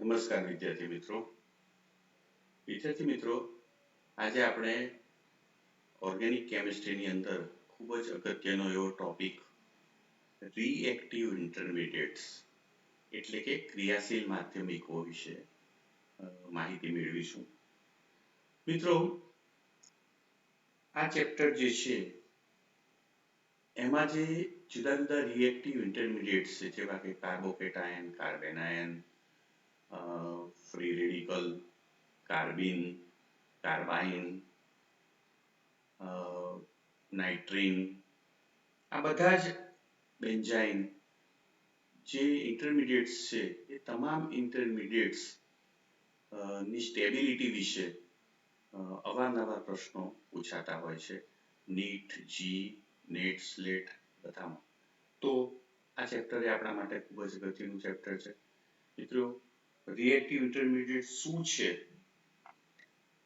નમસ્કાર વિદ્યાર્થી મિત્રો આજે આપણે ઓર્ગેનિક કેમિસ્ટ્રીની અંદર ખૂબ જ અગત્યનો એવો ટોપિક રિએક્ટિવ ઇન્ટરમીડિયેટ્સ એટલે કે ક્રિયાશીલ માધ્યમિકો વિશે માહિતી મેળવીશું. મિત્રો, આ ચેપ્ટર જે છે એમાં જે જુદા જુદા રિએક્ટિવ ઇન્ટરમીડિયેટ્સ છે જેવા કે કાર્બોકેટાયન, કાર્બેનાયન, ફ્રી રેડિકલ, કાર્બિન, કાર્બાઇન, નાઇટ્રીન, આ બધા જ બેન્ઝાઇન જે ઇન્ટરમીડિયેટ્સ છે એ તમામ ઇન્ટરમીડિયેટ્સ ની સ્ટેબિલિટી વિશે અવારનવાર પ્રશ્નો પૂછાતા હોય છે નીટ, જી, નેટ, સ્લેટ બધામાં. તો આ ચેપ્ટર આપણા માટે ખૂબ જ અગત્યનું ચેપ્ટર છે. મિત્રો, રિએક્ટિવ ઇન્ટરમીડિયેટ શું છે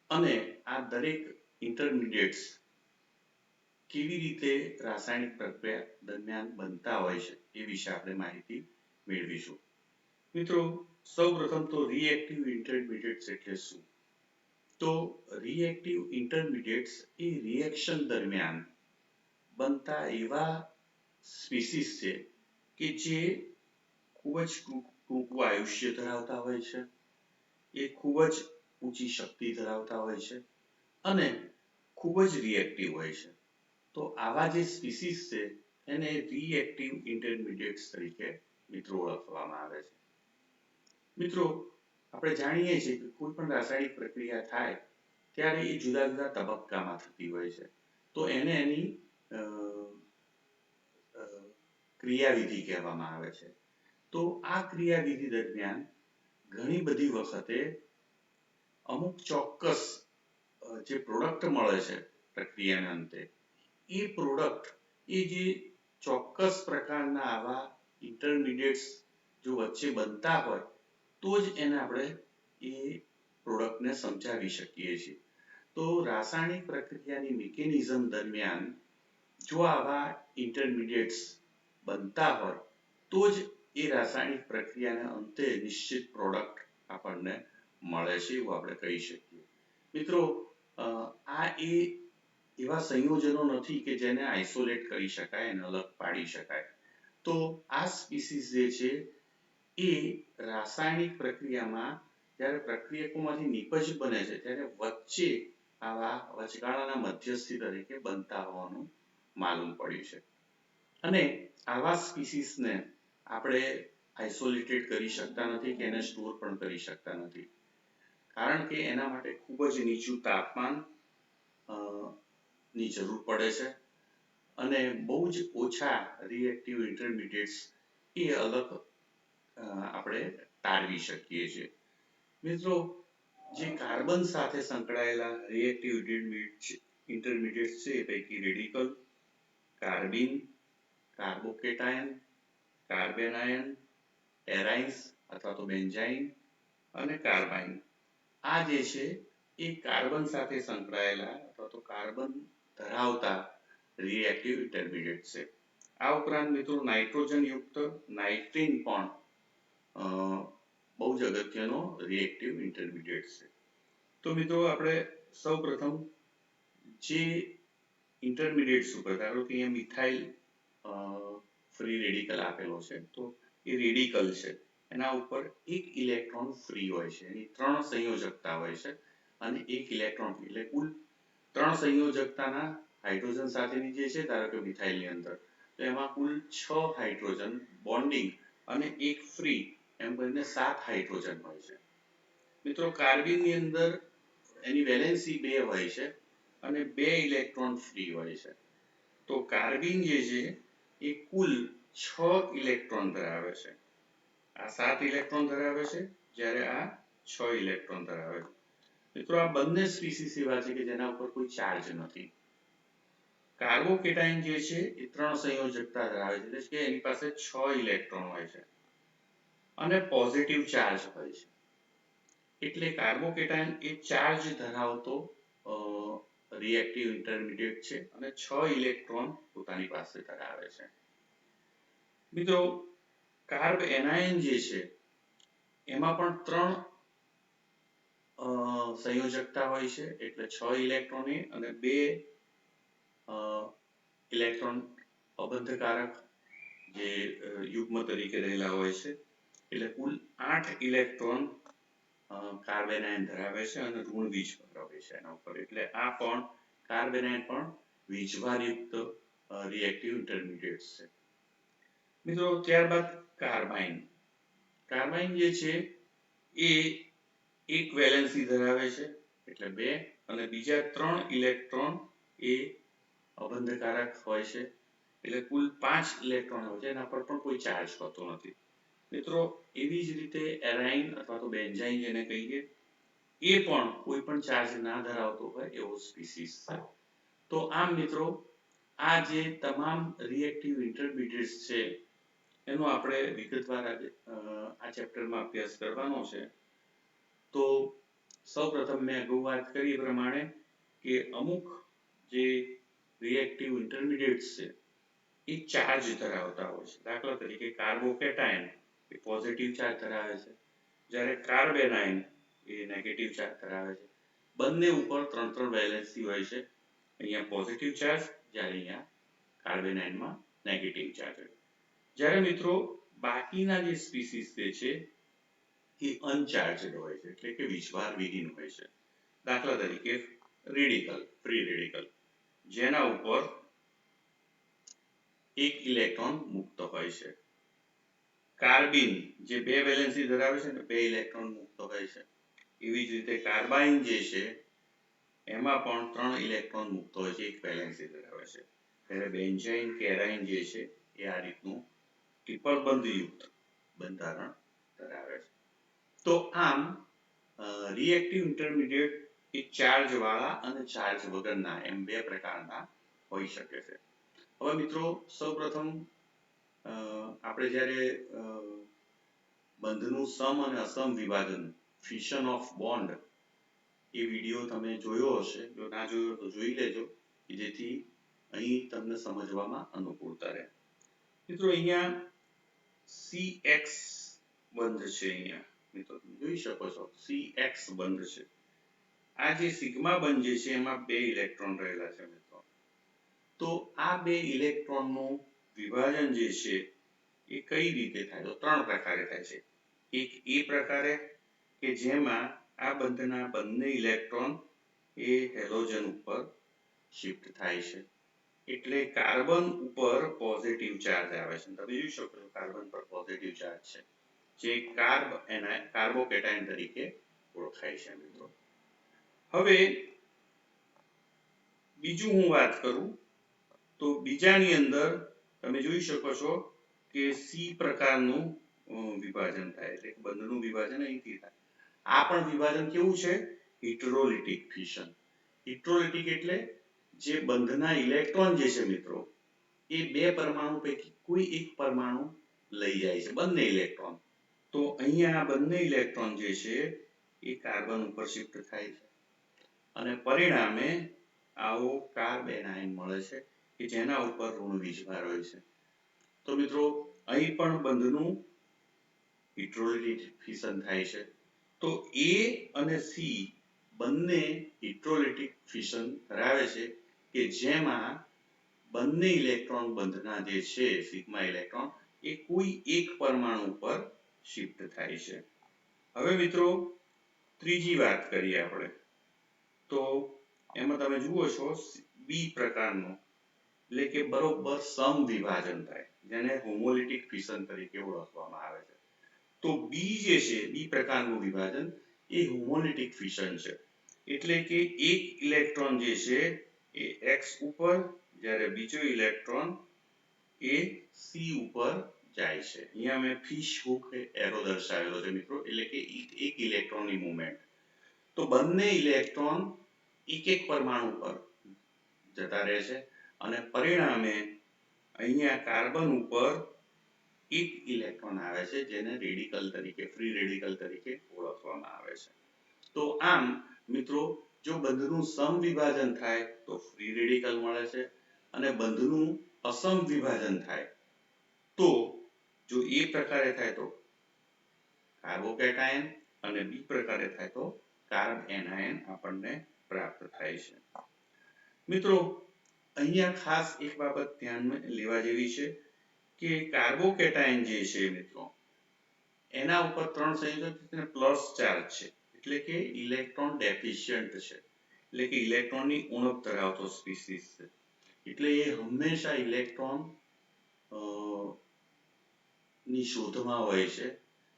અને આ દરેક ઇન્ટરમીડિયેટ્સ કેવી રીતે રાસાયણિક પ્રક્રિયા દરમિયાન બનતા હોય છે એ વિશે આપણે માહિતી મેળવીશું. મિત્રો, સૌપ્રથમ તો રિએક્ટિવ ઇન્ટરમીડિયેટ્સ એટલે શું? તો રિએક્ટિવ ઇન્ટરમીડિયેટ્સ એ રિએક્શન દરમિયાન બનતા એવા સ્પીસીસ છે કે જે ખૂબ જ ટૂંકું આયુષ્ય ધરાવતા હોય છે, એ ખૂબ જ ઊંચી શક્તિ ધરાવતા હોય છે અને ખૂબ જ રિએક્ટિવ હોય છે. તો આવા જે સ્પીસીસ છે એને રિએક્ટિવ ઇન્ટરમીડિયેટ્સ તરીકે મિત્રો ઓળખવામાં આવે છે. મિત્રો, આપણે જાણીએ છીએ કે કોઈ પણ રાસાયણિક પ્રક્રિયા થાય ત્યારે એ જુદા જુદા તબક્કામાં થતી હોય છે. તો એને એની ક્રિયાવિધિ કહેવામાં આવે છે. તો આ ક્રિયાવિધિ દરમિયાન ઘણી બધી વખતે અમુક ચોક્કસ જે પ્રોડક્ટ મળે છે પ્રક્રિયાના અંતે, એ પ્રોડક્ટ એ જે ચોક્કસ પ્રકારના આવા ઇન્ટરમીડિયેટ્સ જો વચ્ચે બનતા હોય તો જ એને આપણે એ પ્રોડક્ટને સમજાવી શકીએ છીએ. તો રાસાયણિક પ્રક્રિયાની મિકેનિઝમ દરમિયાન જો આવા ઇન્ટરમીડિયેટ્સ બનતા હોય તો જ એ રાસાયણિક પ્રક્રિયાના અંતે નિશ્ચિત પ્રોડક્ટ આપણને મળે છે એવું આપણે કહી શકીએ. મિત્રો, આ એવા સંયોજનો નથી કે જેને આઇસોલેટ કરી શકાય, એને અલગ પાડી શકાય. તો આ સ્પીસીસ જે છે એ રાસાયણિક પ્રક્રિયામાં જ્યારે પ્રક્રિયકોમાંથી નિપજ બને છે ત્યારે વચ્ચે આવા વચગાળાના મધ્યસ્થી તરીકે બનતા હોવાનું માલુમ પડ્યું છે. અને આવા સ્પીસીસને આપણે આઇસોલેટેડ કરી શકતા નથી કે એને સ્ટોર પણ કરી શકતા નથી, કારણ કે એના માટે ખૂબ જ નીચું તાપમાન ની જરૂર પડે છે અને બહુ જ ઓછા રિએક્ટિવ ઇન્ટરમીડિયેટ્સ એ અલગ આપણે તારવી શકીએ છીએ. મિત્રો, જે કાર્બન સાથે સંકળાયેલા રિએક્ટિવ ઇન્ટરમીડિયેટ્સ છે એ પૈકી રેડિકલ, કાર્બિન, કાર્બોકેટાયન, કાર્બેનાયન, એરાઇન્સ અથવા તો બેન્ઝાઇન અને કાર્બાઇન, આ જે છે એ કાર્બન સાથે સંકળાયેલા અથવા તો કાર્બન ધરાવતા રિએક્ટિવ ઇન્ટરમીડિયેટ છે. આ ઉપરાંત મિત્રો નાઇટ્રોજન યુક્ત નાઇટ્રીન પણ બહુ જ અગત્યનો રિએક્ટિવ ઇન્ટરમીડિયેટ છે. તો મિત્રો, આપણે સૌપ્રથમ જે ઇન્ટરમીડિયેટ્સ ઉપર, ધારો કે અહીંયા મિથાઇલ ફ્રી રેડિકલ આપેલો છે, તો એ રેડિકલ છે, એના ઉપર એક ઇલેક્ટ્રોન ફ્રી હોય છે, એની 3 સંયોજકતા હોય છે અને એક ઇલેક્ટ્રોન એટલે કુલ 3 સંયોજકતાના હાઇડ્રોજન સાથેની જે છે, ધારો કે મિથાઇલની અંદર, તો એમાં કુલ 6 હાઇડ્રોજન બોન્ડિંગ અને એક ફ્રી, એમ કરીને 7 હાઇડ્રોજન હોય છે. મિત્રો, કાર્બિનની અંદર એની વેલેન્સી 2 હોય છે અને 2 ઇલેક્ટ્રોન ફ્રી હોય છે. તો કાર્બિન જે છે એ કુલ 6 ઇલેક્ટ્રોન ધરાવે છે. આ 7 ઇલેક્ટ્રોન ધરાવે છે જ્યારે આ 6 ઇલેક્ટ્રોન ધરાવે છે. મિત્રો, આ બંને સ્પીસીસ એવા છે કે જેના ઉપર કોઈ ચાર્જ નથી. કાર્બોકેટાયન જે છે એ 3 સંયોજકતા ધરાવે છે, એટલે કે એની પાસે 6 ઇલેક્ટ્રોન હોય છે અને પોઝિટિવ ચાર્જ હોય છે. એટલે કાર્બોકેટાયન એ ચાર્જ ધરાવતો રિએક્ટિવ ઇન્ટરમીડિયેટ છે અને 6 ઇલેક્ટ્રોન પોતાની પાસે ધરાવે છે. મિત્રો, કાર્બેનાયન જે છે એમાં પણ 3 સંયોજકતા હોય છે, એટલે 6 ઇલેક્ટ્રોનની અને 2 ઇલેક્ટ્રોન અબંધકારક જે યુગ્મ તરીકે રહેલા હોય છે, એટલે કુલ 8 ઇલેક્ટ્રોન કાર્બેનાઇન ધરાવે છે અને ઋણ વીજ ધરાવે છે એના ઉપર, એટલે આ પણ કાર્બેનાઇન પણ વીજભારયુક્ત રિએક્ટિવ ઇન્ટરમીડિયેટ છે. મિત્રો ત્યારબાદ કાર્બાઇન. કાર્બાઇન જે છે એ એક વેલેન્સી ધરાવે છે, એટલે 2, અને બીજા 3 ઇલેક્ટ્રોન એ અબંધકારક હોય છે, એટલે કુલ 5 ઇલેક્ટ્રોન હોય છે, એના પર પણ કોઈ ચાર્જ હોતો નથી. મિત્રો એવી જ રીતે એરાઇન અથવા તો બેન્ઝાઇન જેને કહીએ, એ પણ કોઈ પણ ચાર્જ ના ધરાવતો હોય એવો સ્પીસીસ છે. તો આમ મિત્રો આ જે તમામ રિએક્ટિવ ઇન્ટરમીડિયેટ્સ છે એનો આપણે વિગતવાર આ ચેપ્ટરમાં અભ્યાસ કરવાનો છે. તો સૌપ્રથમ મેં અગાઉ વાત કરી એ પ્રમાણે કે અમુક જે રિએક્ટિવ ઇન્ટરમીડિયેટ્સ છે એ ચાર્જ ધરાવતા હોય છે. દાખલા તરીકે કાર્બોકેટાયન એ પોઝિટિવ ચાર્જ ધરાવે છે, જ્યારે કાર્બેનાઇન એ નેગેટિવ ચાર્જ ધરાવે છે. બંને ઉપર 3 વેલેન્સી હોય છે, અહીંયા પોઝિટિવ ચાર્જ, જ્યારે અહીંયા કાર્બેનાઇનમાં નેગેટિવ ચાર્જ હોય. જ્યારે મિત્રો બાકીના જે સ્પીસીસ છે એ અનચાર્જડ હોય છે, એટલે કે વીજભાર વિહીન હોય છે. દાખલા તરીકે રેડિકલ, ફ્રી રેડિકલ, જેના ઉપર 1 ઇલેક્ટ્રોન મુક્ત હોય છે. કાર્બિન જે 2 વેલેન્સી ધરાવે છે ને 2 ઇલેક્ટ્રોન મુક્ત હોય છે. એવી જ રીતે કાર્બાઇન જે છે એમાં પણ 3 ઇલેક્ટ્રોન મુક્ત હોય છે, 1 વેલેન્સી ધરાવે છે. ત્યારે બેન્ઝાઇન કેરાઇન જે છે એ આ રીતનું ટ્રિપલ બંધયુક્ત બંધારણ ધરાવે છે. તો આમ રિએક્ટિવ ઇન્ટરમીડિયેટ એ ચાર્જ વાળા અને ચાર્જ વગરના એમ 2 પ્રકારના હોઈ શકે છે. હવે મિત્રો સૌપ્રથમ આપણે જ્યારે બંધનું સમ અને અસમ વિભાજન, fission of bond, A video તમે જોયો હશે, જો ના જોયો તો જોઈ લેજો કે જેથી અહીં તમને સમજવામાં અનુકૂળતા રહે. મિત્રો અહીંયા CX બંધ છે, અહીંયા મિત્રો જોઈ શકો છો CX બંધ છે. આ જે સિગ્મા બંધ જે છે એમાં 2 ઇલેક્ટ્રોન રહેલા છે મિત્રો. તો આ 2 ઇલેક્ટ્રોનનું વિભાજન જે છે એ કઈ રીતે થાય? તો 3 પ્રકારે થાય છે. એક એ પ્રકારે કે જેમાં આ બંધના બંને ઇલેક્ટ્રોન એ હેલોજન ઉપર શિફ્ટ થાય છે, એટલે કાર્બન ઉપર પોઝિટિવ ચાર્જ આવે છે. તમે જોઈ શકો છો કાર્બન પર પોઝિટિવ ચાર્જ છે, જે કાર્બોકેટાયન તરીકે ઓળખાય છે મિત્રો. હવે બીજું હું વાત કરું તો બીજાની અંદર તમે જોઈ શકો છો કે સી પ્રકારનું વિભાજન થાય, એટલે બંધનું વિભાજન અહીંથી થાય. આ પણ વિભાજન કેવું છે? હિટ્રોલિટિક ફિશન. હિટ્રોલિટિક એટલે જે બંધના ઇલેક્ટ્રોન જે છે મિત્રો એ 2 પરમાણુ પૈકી કોઈ એક પરમાણુ લઈ જાય છે, બંને ઇલેક્ટ્રોન. તો અહીંયા આ બંને ઇલેક્ટ્રોન જે છે એ કાર્બન ઉપર શિફ્ટ થાય છે અને પરિણામે આવો કાર્બેનાઇન મળે છે કે જેના ઉપર ઋણ વીજભાર હોય છે. તો મિત્રો અહીં પણ બંધનું હિટ્રોલિટિક ફિશન થાય છે. તો A અને C બંને હિટ્રોલિટિક ફિશન ધરાવે છે કે જેમાં બંને ઇલેક્ટ્રોન બંધના જે છે સિગ્મા ઇલેક્ટ્રોન એ કોઈ એક પરમાણુ પર શિફ્ટ થાય છે. હવે મિત્રો ત્રીજી વાત કરીએ આપણે, તો એમાં તમે જુઓ છો બી પ્રકારનું, એટલે કે બરોબર સમ વિભાજન થાય, જેને હોમોલિટિક ફિશન તરીકે ઓળખવામાં આવે છે. તો બી જે છે, બી પ્રકારનું વિભાજન એ હોમોલિટિક ફિશન છે, એટલે કે એક ઇલેક્ટ્રોન જે છે એ X ઉપર, જ્યારે બીજો ઇલેક્ટ્રોન એ C ઉપર જાય છે. અહીંયા મેં ફિશ હુક એરો દર્શાવેલો છે મિત્રો, એટલે કે એક ઇલેક્ટ્રોનની મૂવમેન્ટ. તો બંને ઇલેક્ટ્રોન એક એક પરમાણુ પર જતા રહે છે અને પરિણામે અહીંયા કાર્બન ઉપર એક ઇલેક્ટ્રોન આવે છે, જેને રેડિકલ તરીકે, ફ્રી રેડિકલ તરીકે ઓળખવામાં આવે છે. તો આમ મિત્રો જો બંધનું સમ વિભાજન થાય તો ફ્રી રેડિકલ મળે છે, અને બંધનું અસમ વિભાજન થાય તો જો એ પ્રકારે થાય તો કાર્બોકેટાયન અને બી પ્રકારે થાય તો કાર્બ એનાયન આપણને પ્રાપ્ત થાય છે. મિત્રો અહીંયા ખાસ એક બાબત ધ્યાનમાં લેવા જેવી છે કે કાર્બોકેટાયન જે છે મિત્રો એના ઉપર 3 સંયોજક પ્લસ ચાર્જ છે એટલે કે ઇલેક્ટ્રોન ડેફિશિયન્ટ છે એટલે કે ઇલેક્ટ્રોનની ઉણપ ધરાવતો સ્પીસીસ છે એટલે એ હંમેશા ઇલેક્ટ્રોન ની શોધમાં હોય છે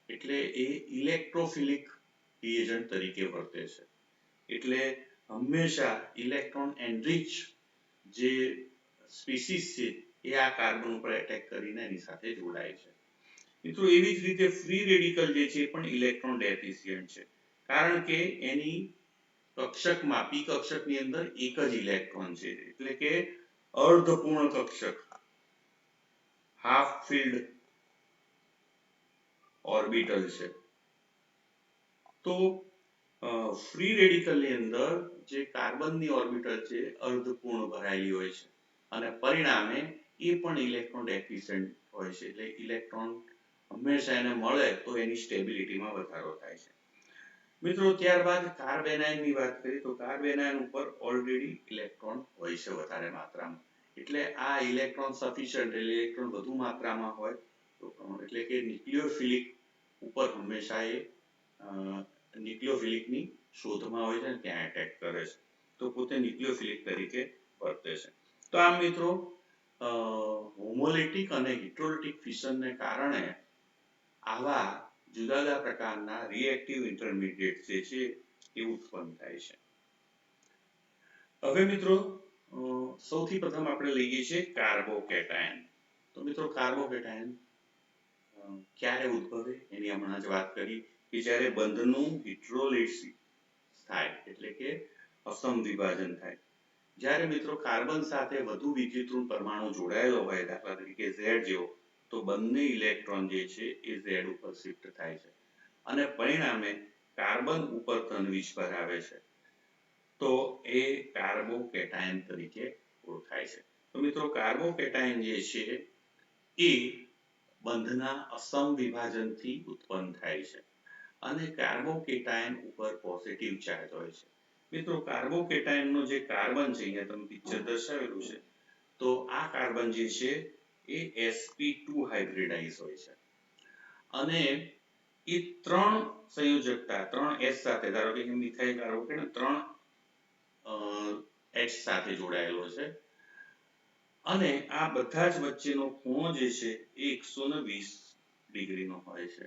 એટલે એ ઇલેક્ટ્રોફિલિક રિએજન્ટ તરીકે વર્તે છે એટલે હંમેશા ઇલેક્ટ્રોન એનરિચ જે સ્પીસીસ છે એ આ કાર્બન ઉપર એટેક કરીને એની સાથે જોડાય છે. મિત્રો એવી જ રીતે ફ્રી રેડિકલ જે છે એ પણ ઇલેક્ટ્રોન ડેફિશિયન્ટ છે કારણ કે એની કક્ષકમાં પી કક્ષકની અંદર એક જ ઇલેક્ટ્રોન છે એટલે કે અર્ધપૂર્ણ કક્ષક હાફ ફિલ્ડ ઓર્બિટલ છે. તો ફ્રી રેડિકલની અંદર જે કાર્બનની ઓર્બિટલ છે અર્ધપૂર્ણ ભરાયેલી હોય છે અને પરિણામે એ પણ ઇલેક્ટ્રોન ડેફિશિયન્ટ હોય છે એટલે ઇલેક્ટ્રોન હંમેશા એને મળે તો એની સ્ટેબિલિટીમાં વધારો થાય છે. મિત્રો ત્યારબાદ કાર્બ એનાયનની વાત કરીએ તો કાર્બ એનાયન ઉપર ઓલરેડી ઇલેક્ટ્રોન હોય છે વધારે માત્રામાં એટલે આ ઇલેક્ટ્રોન સફિશિયન્ટ એટલે ઇલેક્ટ્રોન વધુ માત્રામાં હોય એટલે કે ન્યુક્લિયોફિલિક ઉપર હંમેશા એ ન્યુક્લિયોફિલિકની શોધમાં હોય છે ને ત્યાં એટેક કરે છે તો પોતે ન્યુક્લિયોફિલિક તરીકે વર્તે છે. તો આમ મિત્રો હોમોલિટિક અને હિટ્રોલિટિક ફિશનને કારણે આવા જુદા જુદા પ્રકારના રિએક્ટિવ ઇન્ટરમીડિયેટ જે છે એ ઉત્પન્ન થાય છે. હવે મિત્રો સૌથી પ્રથમ આપણે લઈએ છીએ કાર્બોકેટાયન. તો મિત્રો કાર્બોકેટાયન ક્યારે ઉદ્ભવે એની હમણાં જ વાત કરી કે જ્યારે બંધનું હિટ્રોલિસિસ થાય એટલે કે અસમ વિભાજન થાય જ્યારે મિત્રો કાર્બન સાથે વધુ વિદ્યુતઋણ પરમાણુ જોડાયેલો હોય દાખલા તરીકે Z જેવો તો બંને ઇલેક્ટ્રોન જે છે એ Z ઉપર શિફ્ટ થાય છે અને પરિણામે કાર્બન ઉપર ધન વિસ્ફર આવે છે તો એ કાર્બોકેટાયન તરીકે ઓળખાય છે. તો મિત્રો કાર્બોકેટાયન જે છે એ બંધના અસમ વિભાજનથી ઉત્પન્ન થાય છે અને કાર્બોકેટાયન ઉપર પોઝિટિવ ચાર્જ હોય છે. મિત્રો કાર્બોકેટાયનનો જે કાર્બન છે અહીંયા તમે પિક્ચર દર્શાવેલું છે તો આ કાર્બન જે છે એ sp2 હાઇબ્રિડાઇઝ હોય છે અને એ 3 સંયોજકતા 3 s સાથે ધારો કે મિથાઇલ કાર્બોકેટાયન 3 H સાથે જોડાયેલો છે અને આ બધા જ વચ્ચેનો ખૂણો જે છે એ 120 ડિગ્રીનો હોય છે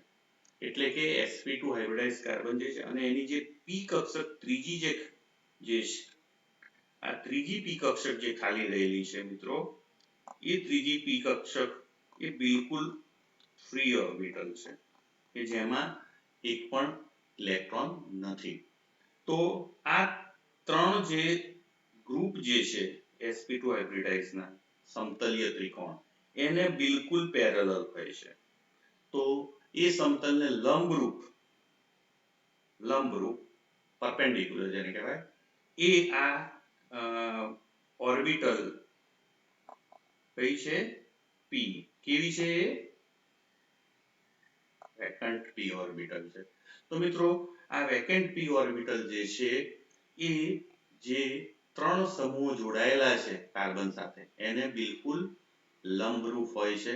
એટલે કે sp2 હાઇબ્રિડાઇઝ કાર્બન જે છે અને એની જે p કક્ષક ત્રીજી જે આ ત્રીજી p કક્ષક જે ખાલી રહેલી છે મિત્રો એ ત્રીજી p કક્ષક એ બિલકુલ ફ્રી ઓર્બિટલ છે કે જેમાં એક પણ ઇલેક્ટ્રોન નથી. તો આ 3 જે ગ્રુપ જે છે sp2 હાઇબ્રિડાઇઝ ના સમતલીય ત્રિકોણ એને બિલકુલ પેરેલલ હોય છે તો એ સમતલને લંબરૂપ પરપેન્ડિક્યુલર જેને કહેવાય એ આ ઓર્બિટલ કઈ છે p કેવી છે વેકન્ટ p ઓર્બિટલ છે. તો મિત્રો આ વેકન્ટ p ઓર્બિટલ જે છે એ જે 3 સમૂહો જોડાયેલા છે કાર્બન સાથે એને બિલકુલ લંબરૂપ હોય છે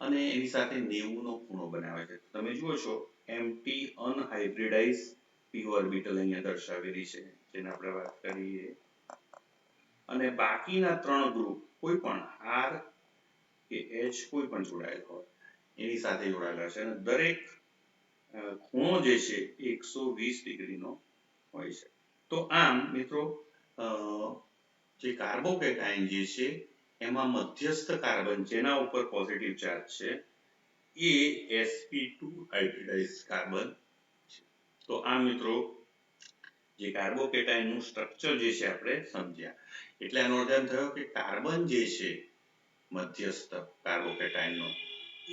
અને એની સાથે 90 નો ખૂણો બનાવે છે. તમે જુઓ છો empty unhybridized p ઓર્બિટલ અહીંયા દર્શાવેલી છે જેને આપણે વાત કરીએ અને બાકીના 3 ગ્રુપ કોઈ પણ R કે H કોઈ પણ જોડાયેલ હોય એની સાથે જોડાયેલા છે અને દરેક ખૂણો જે છે 120 ડિગ્રીનો હોય છે. તો આમ મિત્રો જે કાર્બોકેટાયન જે છે એમાં મધ્યસ્થ કાર્બન જેના ઉપર પોઝિટિવ ચાર્જ છે એ sp2 હાઇબ્રિડાઇઝ કાર્બન છે. તો આ મિત્રો જે કાર્બોકેટાયન નું સ્ટ્રક્ચર જે છે આપણે સમજ્યા એટલે આનો અર્થ એમ થયો કે કાર્બન જે છે મધ્યસ્થ કાર્બોકેટાયન નો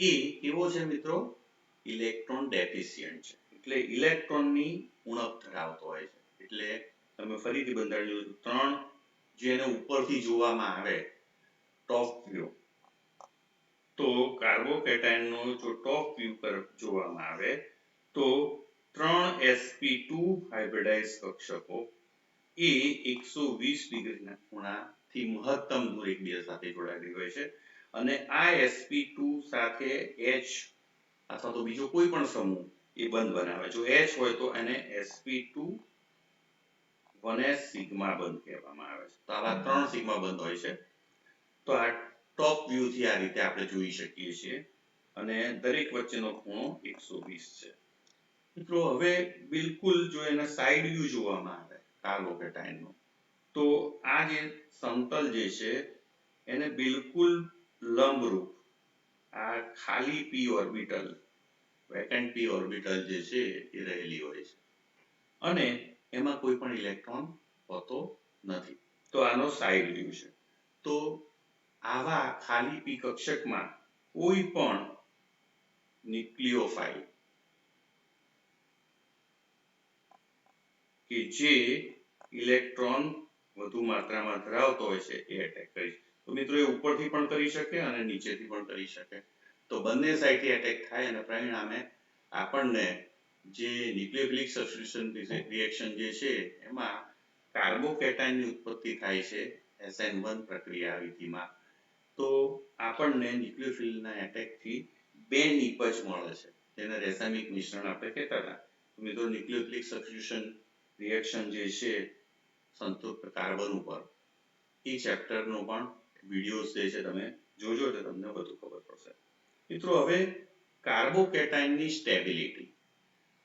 એ કેવો છે મિત્રો ઇલેક્ટ્રોન ડેફિશિયન્ટ છે એટલે ઇલેક્ટ્રોનની ઉણપ ધરાવતો હોય છે એટલે તમે ફરીથી બંધારણ જોયું 3 જેને ઉપરથી જોવામાં આવે ટોપ વ્યૂ તો કાર્બોકેટાયન નો જો ટોપ વ્યૂ પર જોવામાં આવે તો 3sp2 હાઇબ્રિડાઇઝ કક્ષકો એ 120 ડિગ્રીના ખૂણાથી મહત્તમ દૂર એકબીજા સાથે જોડાયેલી હોય છે અને આ sp2 સાથે H અથવા તો બીજો કોઈ પણ સમૂહ એ બંધ બનાવે. જો H હોય તો એને sp2 1s સિગ્મા બંધ કહેવામાં આવે છે. તો આવા 3 સિગ્મા બંધ હોય છે. તો આ ટોપ વ્યૂ થી આ રીતે આપણે જોઈ શકીએ છીએ અને દરેક વચ્ચેનો ખૂણો 120 છે. મિત્રો હવે બિલકુલ જો એના સાઈડ વ્યૂ જોવામાં આવે કાર્બોકેટાઇન નો તો આ જે સમતલ જે છે એને બિલકુલ લંબરૂપ આ ખાલી p orbital vacant p orbital જે છે એ રહેલી હોય છે અને એમાં કોઈ પણ ઇલેક્ટ્રોન હોતો નથી. તો આનો સાઈડ વ્યૂ છે. તો આવા ખાલી p કક્ષકમાં કોઈ પણ ન્યુક્લિયોફાઇલ કે જે ઇલેક્ટ્રોન વધુ માત્રામાં ધરાવતો હોય છે એ એટેક કરી શકે. તો મિત્રો એ ઉપરથી પણ કરી શકે અને નીચેથી પણ કરી શકે. તો બંને સાઈડથી એટેક થાય અને પરિણામે આપણને જે ન્યુક્લિયોફિલિક સબસ્ટિટ્યુશન રિએક્શન જે છે એમાં કાર્બોકેટાઇનની ઉત્પત્તિ થાય છે SN1 પ્રક્રિયા વિધિમાં. તો આપણને ન્યુક્લિયોફિલના એટેકથી બે નિપજ મળે છે તેને રેસાયણિક મિશ્રણ આપણે કહેતા હતા. મિત્રો ન્યુક્લિયોફિલિક સબસ્ટિટ્યુશન રિએક્શન જે છે સંતૃપ્ત કાર્બન ઉપર એ ચેપ્ટરનો પણ વિડિયોઝ જે છે તમે જોજો એટલે તમને વધુ ખબર પડશે. મિત્રો હવે કાર્બોકેટાઇનની સ્ટેબિલિટી.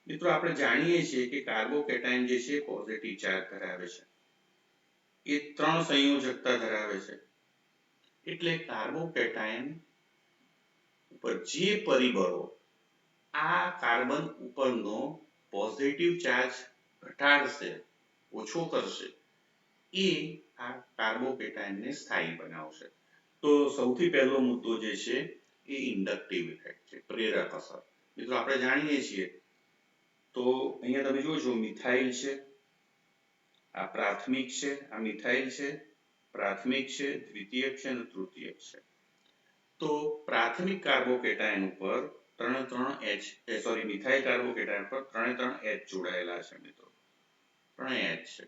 મિત્રો આપણે જાણીએ છીએ કે કાર્બોકેટાઇન જે છે પોઝિટિવ ચાર્જ ધરાવે છે. એ 3 સંયોજકતા ધરાવે છે. એટલે કાર્બોકેટાઇન ઉપર જે પરિબળો આ કાર્બન ઉપરનો પોઝિટિવ ચાર્જ ઘટાડશે ઓછો કરશે એ આ કાર્બોકેટાઇનને સ્થાયી બનાવશે. તો સૌથી પહેલો મુદ્દો જે છે એ ઇન્ડક્ટિવ ઇફેક્ટ છે, પ્રેરક અસર. મિત્રો આપણે જાણીએ છીએ તો અહીંયા તમે જોશો મિથાઇલ છે, આ પ્રાથમિક છે, આ મિથાઇલ છે, પ્રાથમિક છે, દ્વિતીયક છે અને તૃતીયક છે. તો પ્રાથમિક કાર્બોકેટાઇન ઉપર 3 મિથાઇલ કાર્બોકેટાઇન પર 3 H જોડાયેલા છે મિત્રો. 3 H છે.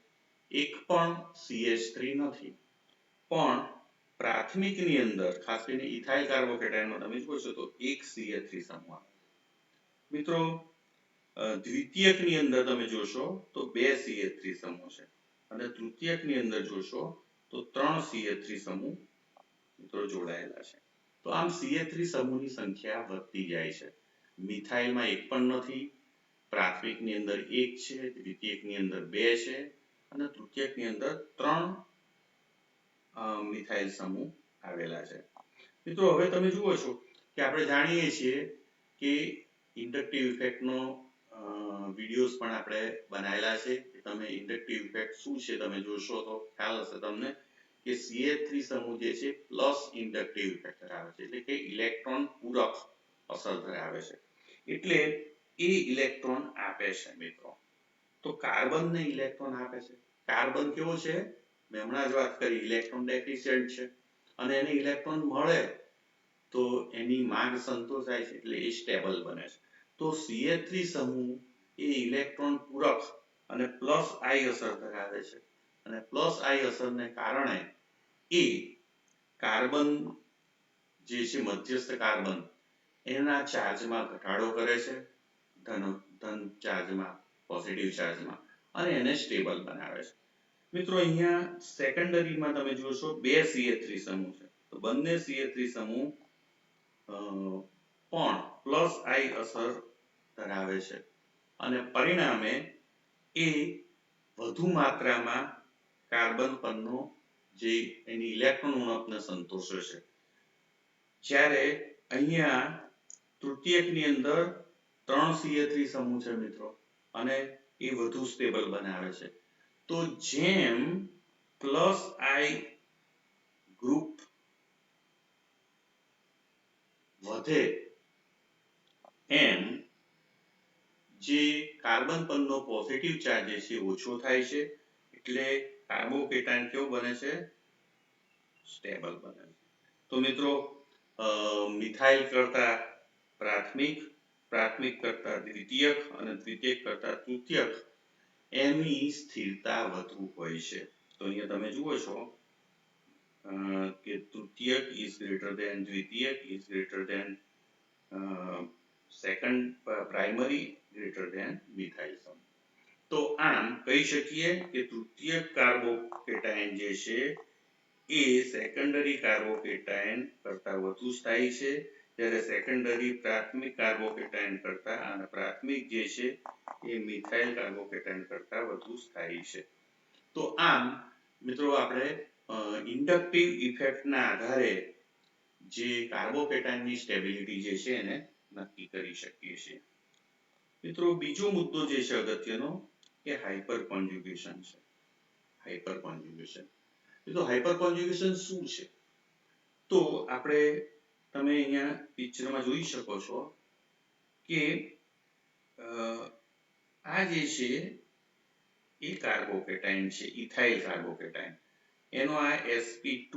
એક પણ CH3 નથી. પણ પ્રાથમિકની અંદર ખાસ કરીને ઇથાઇલ કાર્બોકેટાઇનમાં તમે જોશો તો એક CH3 સમૂહ. મિત્રો દ્વિતીયકની અંદર તમે જોશો તો 2 CH3 સમૂહ છે અને તૃતીયકની અંદર જોશો તો 3 CH3 સમૂહ મિત્રો જોડાયેલા છે. તો આમ CH3 સમૂહની સંખ્યા વધતી જાય છે. મિથાઇલમાં એક પણ નથી, પ્રાથમિકની અંદર એક છે, દ્વિતીયકની અંદર 2 છે અને તૃતીયકની અંદર 3 મિથાઇલ સમૂહ આવેલા છે. મિત્રો હવે તમે જુઓ છો કે આપણે જાણીએ છીએ કે ઇન્ડક્ટિવ ઇફેક્ટનો વિડિયોઝ પણ આપણે બનાવેલા છે. તમે ઇન્ડક્ટિવ ઇફેક્ટ શું છે તમે જોશો તો ખ્યાલ હશે તમને કે CH3 સમૂહ જે છે પ્લસ ઇન્ડક્ટિવ ઇફેક્ટ ધરાવે છે એટલે કે ઇલેક્ટ્રોન પૂરક અસર ધરાવે છે. એટલે એ ઇલેક્ટ્રોન આપે છે મિત્રો. તો કાર્બનને ઇલેક્ટ્રોન આપે છે. કાર્બન કેવો છે? મેં હમણાં જ વાત કરી ઇલેક્ટ્રોન ડેફિશિયન્ટ છે અને એને ઇલેક્ટ્રોન મળે તો એની માંગ સંતોષાય છે એટલે એ સ્ટેબલ બને છે. તો CH3 સમૂહ એ ઇલેક્ટ્રોન પૂરક અને પ્લસ આઈ અસર ધરાવે છે અને પ્લસ આઈ અસરને કારણે એ કાર્બન જે છે મધ્યસ્થ કાર્બન એના ચાર્જમાં ઘટાડો કરે છે ધન ચાર્જમાં પોઝિટિવ ચાર્જમાં અને એને સ્ટેબલ બનાવે છે. મિત્રો અહીંયા સેકન્ડરીમાં તમે જોશો 2 CH3 સમૂહ છે. તો બંને CH3 સમૂહ પણ પ્લસ આઈ અસર ધરાવે છે અને પરિણામે એ વધુ માત્રામાં કાર્બન પરનો જે એની ઇલેક્ટ્રોન ઉણપને સંતોષે છે. જ્યારે અહીંયા તૃતીયકની અંદર 3 CH3 સમૂહ છે મિત્રો અને એ વધુ સ્ટેબલ બનાવે છે. તો જેમ પ્લસ આઈ ગ્રુપ વધે એમ જે કાર્બન પરનો પોઝિટિવ ચાર્જ છે ઓછો થાય છે એટલે કાર્બોકેટાઇન કેવો બને છે? સ્ટેબલ બને છે. તો મિત્રો મિથાઇલ કરતા પ્રાથમિક પ્રાથમિક કરતા દ્વિતીયક અને દ્વિતીયક કરતા તૃતીયક એની સ્થિરતા વધુ હોય છે. તો અહીંયા તમે જુઓ છો કે તૃતીયક is greater than દ્વિતીયક is greater than second primary greater than methyl સમૂહ. તો આમ કહી શકીએ કે તૃતીયક કાર્બોકેટાયન જે છે એ સેકન્ડરી કાર્બોકેટાયન કરતા વધુ સ્થાયી છે, જ્યારે સેકન્ડરી પ્રાથમિક કાર્બોકેટાયન કરતા અને પ્રાથમિક જે છે એ મિથાઇલ કાર્બોકેટાયન કરતા વધુ સ્થાયી છે. તો આમ મિત્રો આપણે ઇન્ડક્ટિવ ઇફેક્ટના આધારે જે કાર્બોકેટાયનની સ્ટેબિલિટી જે છે એને નક્કી કરી શકીએ છીએ. મિત્રો બીજો મુદ્દો જે છે અગત્યનો એ હાઇપર કોન્જ્યુગેશન છે. હાઇપર કોન્જ્યુગેશન તો હાઇપર કોન્જ્યુગેશન શું છે? તો આપણે તમે અહીંયા પિક્ચરમાં જોઈ શકો છો કે આ જે છે એ કાર્બોકેટાયન છે, ઇથાઇલ કાર્બોકેટાયન. એનો આ sp2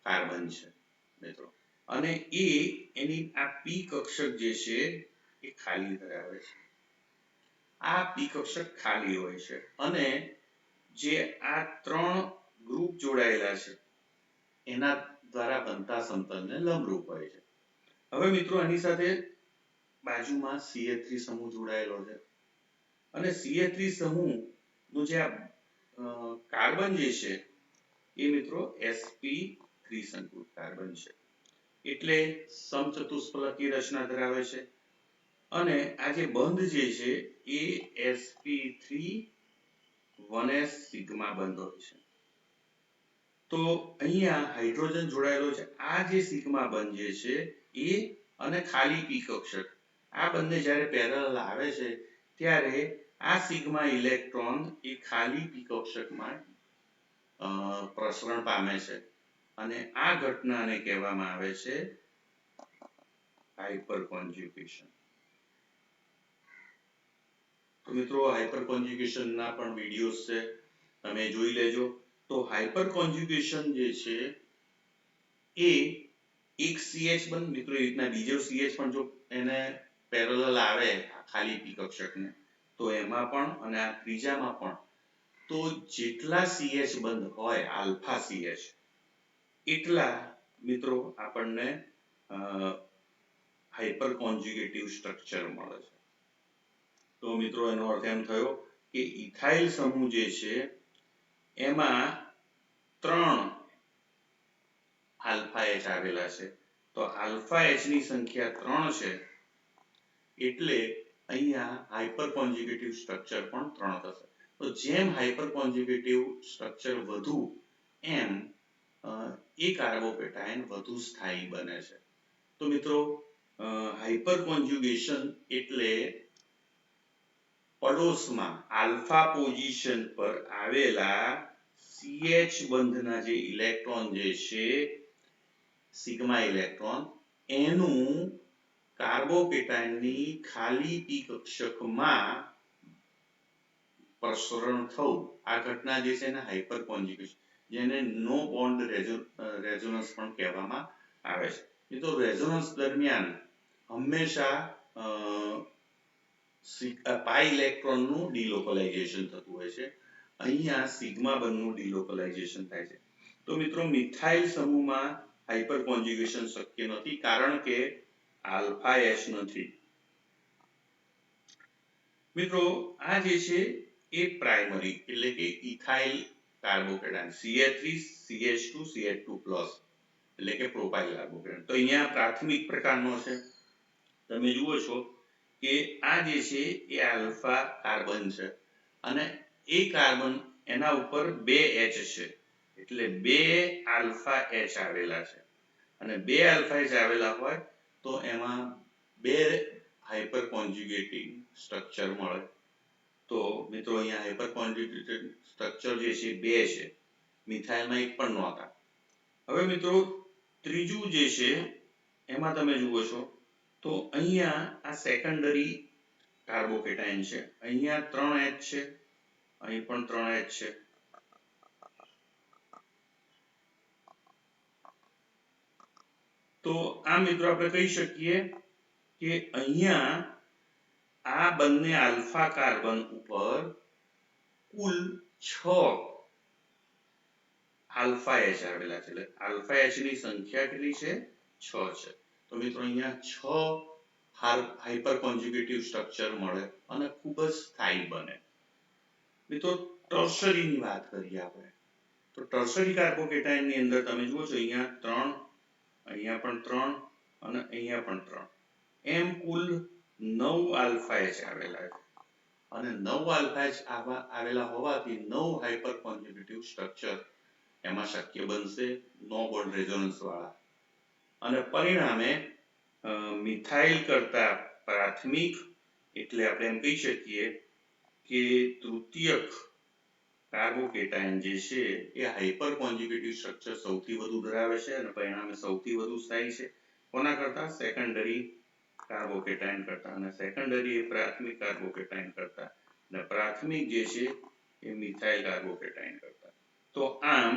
કાર્બન છે મિત્રો, અને એની આ p કક્ષક જે છે એ ખાલી ધરાવે છે. આ p કક્ષક ખાલી હોય છે અને જે આ ત્રણ ગ્રુપ જોડાયેલા છે એના દ્વારા બનતા સમતલને લંબરૂપ હોય છે. હવે મિત્રો આની સાથે બાજુમાં CH3 સમૂહ જોડાયેલો છે અને CH3 સમૂહનું જે આ કાર્બન જે છે એ મિત્રો sp3 સંકૃત કાર્બન છે, એટલે સમચતુષ્ફલકીય રચના ધરાવે છે અને આ જે બંધ જે છે એ sp3 1s સિગ્મા બંધ હોય છે. તો અહીંયા હાઇડ્રોજન જોડાયેલો છે. આ જે સિગ્મા બંધ જે છે એ અને ખાલી p કક્ષક આ બંને જ્યારે પેરેલલ આવે છે ત્યારે આ સિગ્મા ઇલેક્ટ્રોન એ ખાલી p કક્ષકમાં પ્રસરણ પામે છે અને આ ઘટનાને કહેવામાં આવે છે હાઇપર કોન્જ્યુગેશન. તો મિત્રો હાઇપર કોન્જ્યુગેશન ના પણ વિડિયોઝ છે, તમે જોઈ લેજો. તો હાઇપર કોન્જ્યુગેશન જે છે એ એક CH બંધ મિત્રો એ રીતના બીજો CH પણ જો એને પેરેલલ આવે ખાલી p કક્ષકને તો એમાં પણ અને આ ત્રીજામાં પણ તો જેટલા CH બંધ હોય આલ્ફા CH એટલા મિત્રો આપણને હાઇપર કોન્જ્યુગેટિવ સ્ટ્રક્ચર મળે છે. તો મિત્રો એનો અર્થ એમ થયો કે ઇથાઇલ સમૂહ જે છે એમાં 3 આલ્ફા H આવેલા છે. તો આલ્ફા H ની સંખ્યા 3 છે એટલે અહીંયા હાઇપર કોન્જ્યુગેટિવ સ્ટ્રક્ચર પણ 3 થશે. તો જેમ હાઇપર કોન્જ્યુગેટિવ સ્ટ્રક્ચર વધુ એમ એ કાર્બોકેટાયન વધુ સ્થાયી બને છે. તો મિત્રો હાઇપર કોન્જ્યુગેશન એટલે પડોશમાં આલ્ફા પોઝિશન પર આવેલા CH બંધના જે ઇલેક્ટ્રોન જે છે સિગ્મા ઇલેક્ટ્રોન એનું કાર્બોકેટાયનની ખાલી p કક્ષકમાં પ્રસરણ થવું, આ ઘટના જે છે એને હાઇપર કોન્જ્યુગેશન જેને નો બોન્ડ રેઝોનન્સ પણ કહેવામાં આવે છે. એ તો રેઝોનન્સ દરમિયાન હંમેશા પાઈ ઇલેક્ટ્રોનનું ડિલોકલાઇઝેશન થતું હોય છે. અહીંયા સિગ્મા બંધનું ડિલોકલાઇઝેશન થાય છે. તો મિત્રો મિથાઇલ સમૂહમાં હાઇપર કોન્જ્યુગેશન શક્ય નથી કારણ કે આલ્ફા H નથી. મિત્રો આ જે છે એ પ્રાઇમરી એટલે કે ethyl carbocation CH3 CH2 CH2+ એટલે કે પ્રોપાઇલ કાર્બોકેટાયન. તો અહીંયા પ્રાથમિક પ્રકારનો છે, તમે જુઓ છો કે આ જે છે એ આલ્ફા કાર્બન છે અને એ કાર્બન એના ઉપર 2 H છે એટલે 2 આલ્ફા H આવેલા છે અને 2 આલ્ફા H આવેલા હોય તો એમાં 2 હાઇપર કોન્જ્યુગેટિવ સ્ટ્રક્ચર મળે. તો મિત્રો અહીંયા હાઇપર કોન્જ્યુગેટેડ સ્ટ્રક્ચર જે છે 2 છે, મિથાઇલમાં એક પણ નહોતા. હવે મિત્રો ત્રીજું જે છે એમાં તમે જુઓ છો તો અહીંયા આ સેકન્ડરી કાર્બોકેટાયન છે. અહીંયા 3 H છે, અહીં પણ 3 H છે. તો આ મિત્રો આપણે કહી શકીએ કે અહીંયા આ બંને આલ્ફા કાર્બન ઉપર કુલ 6 આલ્ફા H આવેલા છે. એટલે આલ્ફા H ની સંખ્યા કેટલી છે? 6 છે. તો મિત્રો અહીંયા 6 હાઇપર કોન્જ્યુગેટિવ સ્ટ્રક્ચર મળે અને ખૂબ જ સ્થાયી બને. મિત્રો ટર્શરી ની વાત કરીએ આપણે તો ટર્શરી કાર્બોકેટાયન ની અંદર તમે જુઓ છો અહીંયા 3, અહીંયા પણ 3 અને અહીંયા પણ 3, એમ કુલ 9 આલ્ફા H આવેલા છે. અને 9 આલ્ફા H આવેલા હોવાથી 9 હાઇપર કોન્જ્યુગેટિવ સ્ટ્રક્ચર એમાં શક્ય બનશે નો બોન્ડ રેઝોનન્સ વાળા. અને પરિણામે મિથાઇલ કરતા પ્રાથમિક એટલે આપણે એમ કહી શકીએ કે તૃતીયક કાર્બોકેટાયન જે છે એ હાઇપર કોન્જ્યુગેટિવ સ્ટ્રક્ચર સૌથી વધુ ધરાવે છે અને પરિણામે સૌથી વધુ સ્થાયી છે. કોના કરતા? સેકન્ડરી કાર્બોકેટાયન કરતા. અને સેકન્ડરી એ પ્રાથમિક કાર્બોકેટાયન કરતા અને પ્રાથમિક જે છે એ મિથાઇલ કાર્બોકેટાયન કરતા. તો આમ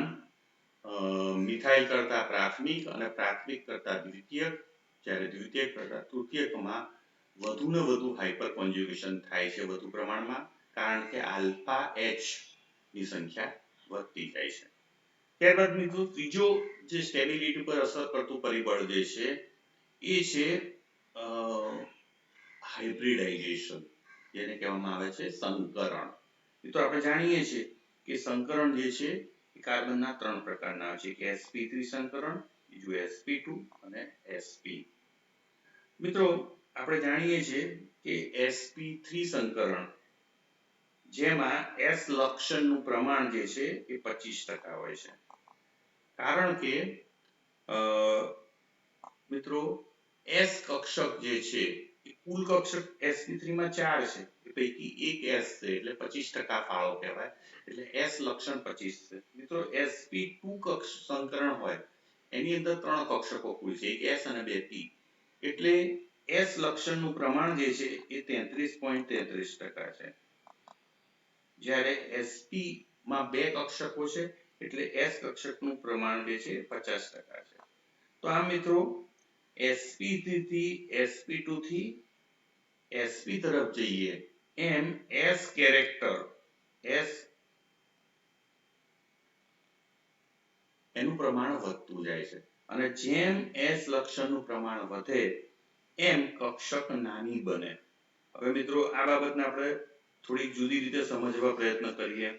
મિથાઇલ કરતા પ્રાથમિક અને પ્રાથમિક કરતા દ્વિતીયક, જ્યારે દ્વિતીયક કરતા તૃતીયકમાં વધુ ને વધુ હાઇપર કોન્જ્યુગેશન થાય છે વધુ પ્રમાણમાં, કારણ કે આલ્ફા H ની સંખ્યા વધતી જાય છે. ત્યારબાદ મિત્રો ત્રીજો જે સ્ટેબિલિટી પર અસર કરતું પરિબળ જે છે એ છે હાઇબ્રિડાઇઝેશન, જેને કહેવામાં આવે છે સંકરણ. મિત્રો આપણે જાણીએ છીએ કે સંકરણ જે છે એ કાર્બનના 3 પ્રકારના હોય છે, કે sp3 સંકરણ, બીજું sp2 અને sp. મિત્રો આપણે જાણીએ છીએ કે sp3 સંકરણ જેમાં S લક્ષણનું પ્રમાણ જે છે એ 25% હોય છે. કારણ કે મિત્રો S કક્ષક જે છે એ કુલ કક્ષક sp3 માં 4 છે, એ પૈકી એક S છે એટલે 25% ફાળો કહેવાય. એટલે S લક્ષણ 25 છે. મિત્રો sp2 સંકરણ હોય એની અંદર 3 કક્ષકો કુલ છે, એક S અને 2 P. એટલે S લક્ષણનું પ્રમાણ જે છે એ 33.33% છે. જ્યારે sp માં 2 કક્ષકો છે એટલે S કક્ષકનું પ્રમાણ જે છે 50% છે. તો આ મિત્રો sp3 થી sp2 થી sp તરફ જઈએ એમ S કેરેક્ટર એનું પ્રમાણ વધતું જાય છે. અને જેમ S લક્ષણનું પ્રમાણ વધે એમ કક્ષક નાની બને. હવે મિત્રો આ બાબતને આપણે થોડીક જુદી રીતે સમજવા પ્રયત્ન કરીએ.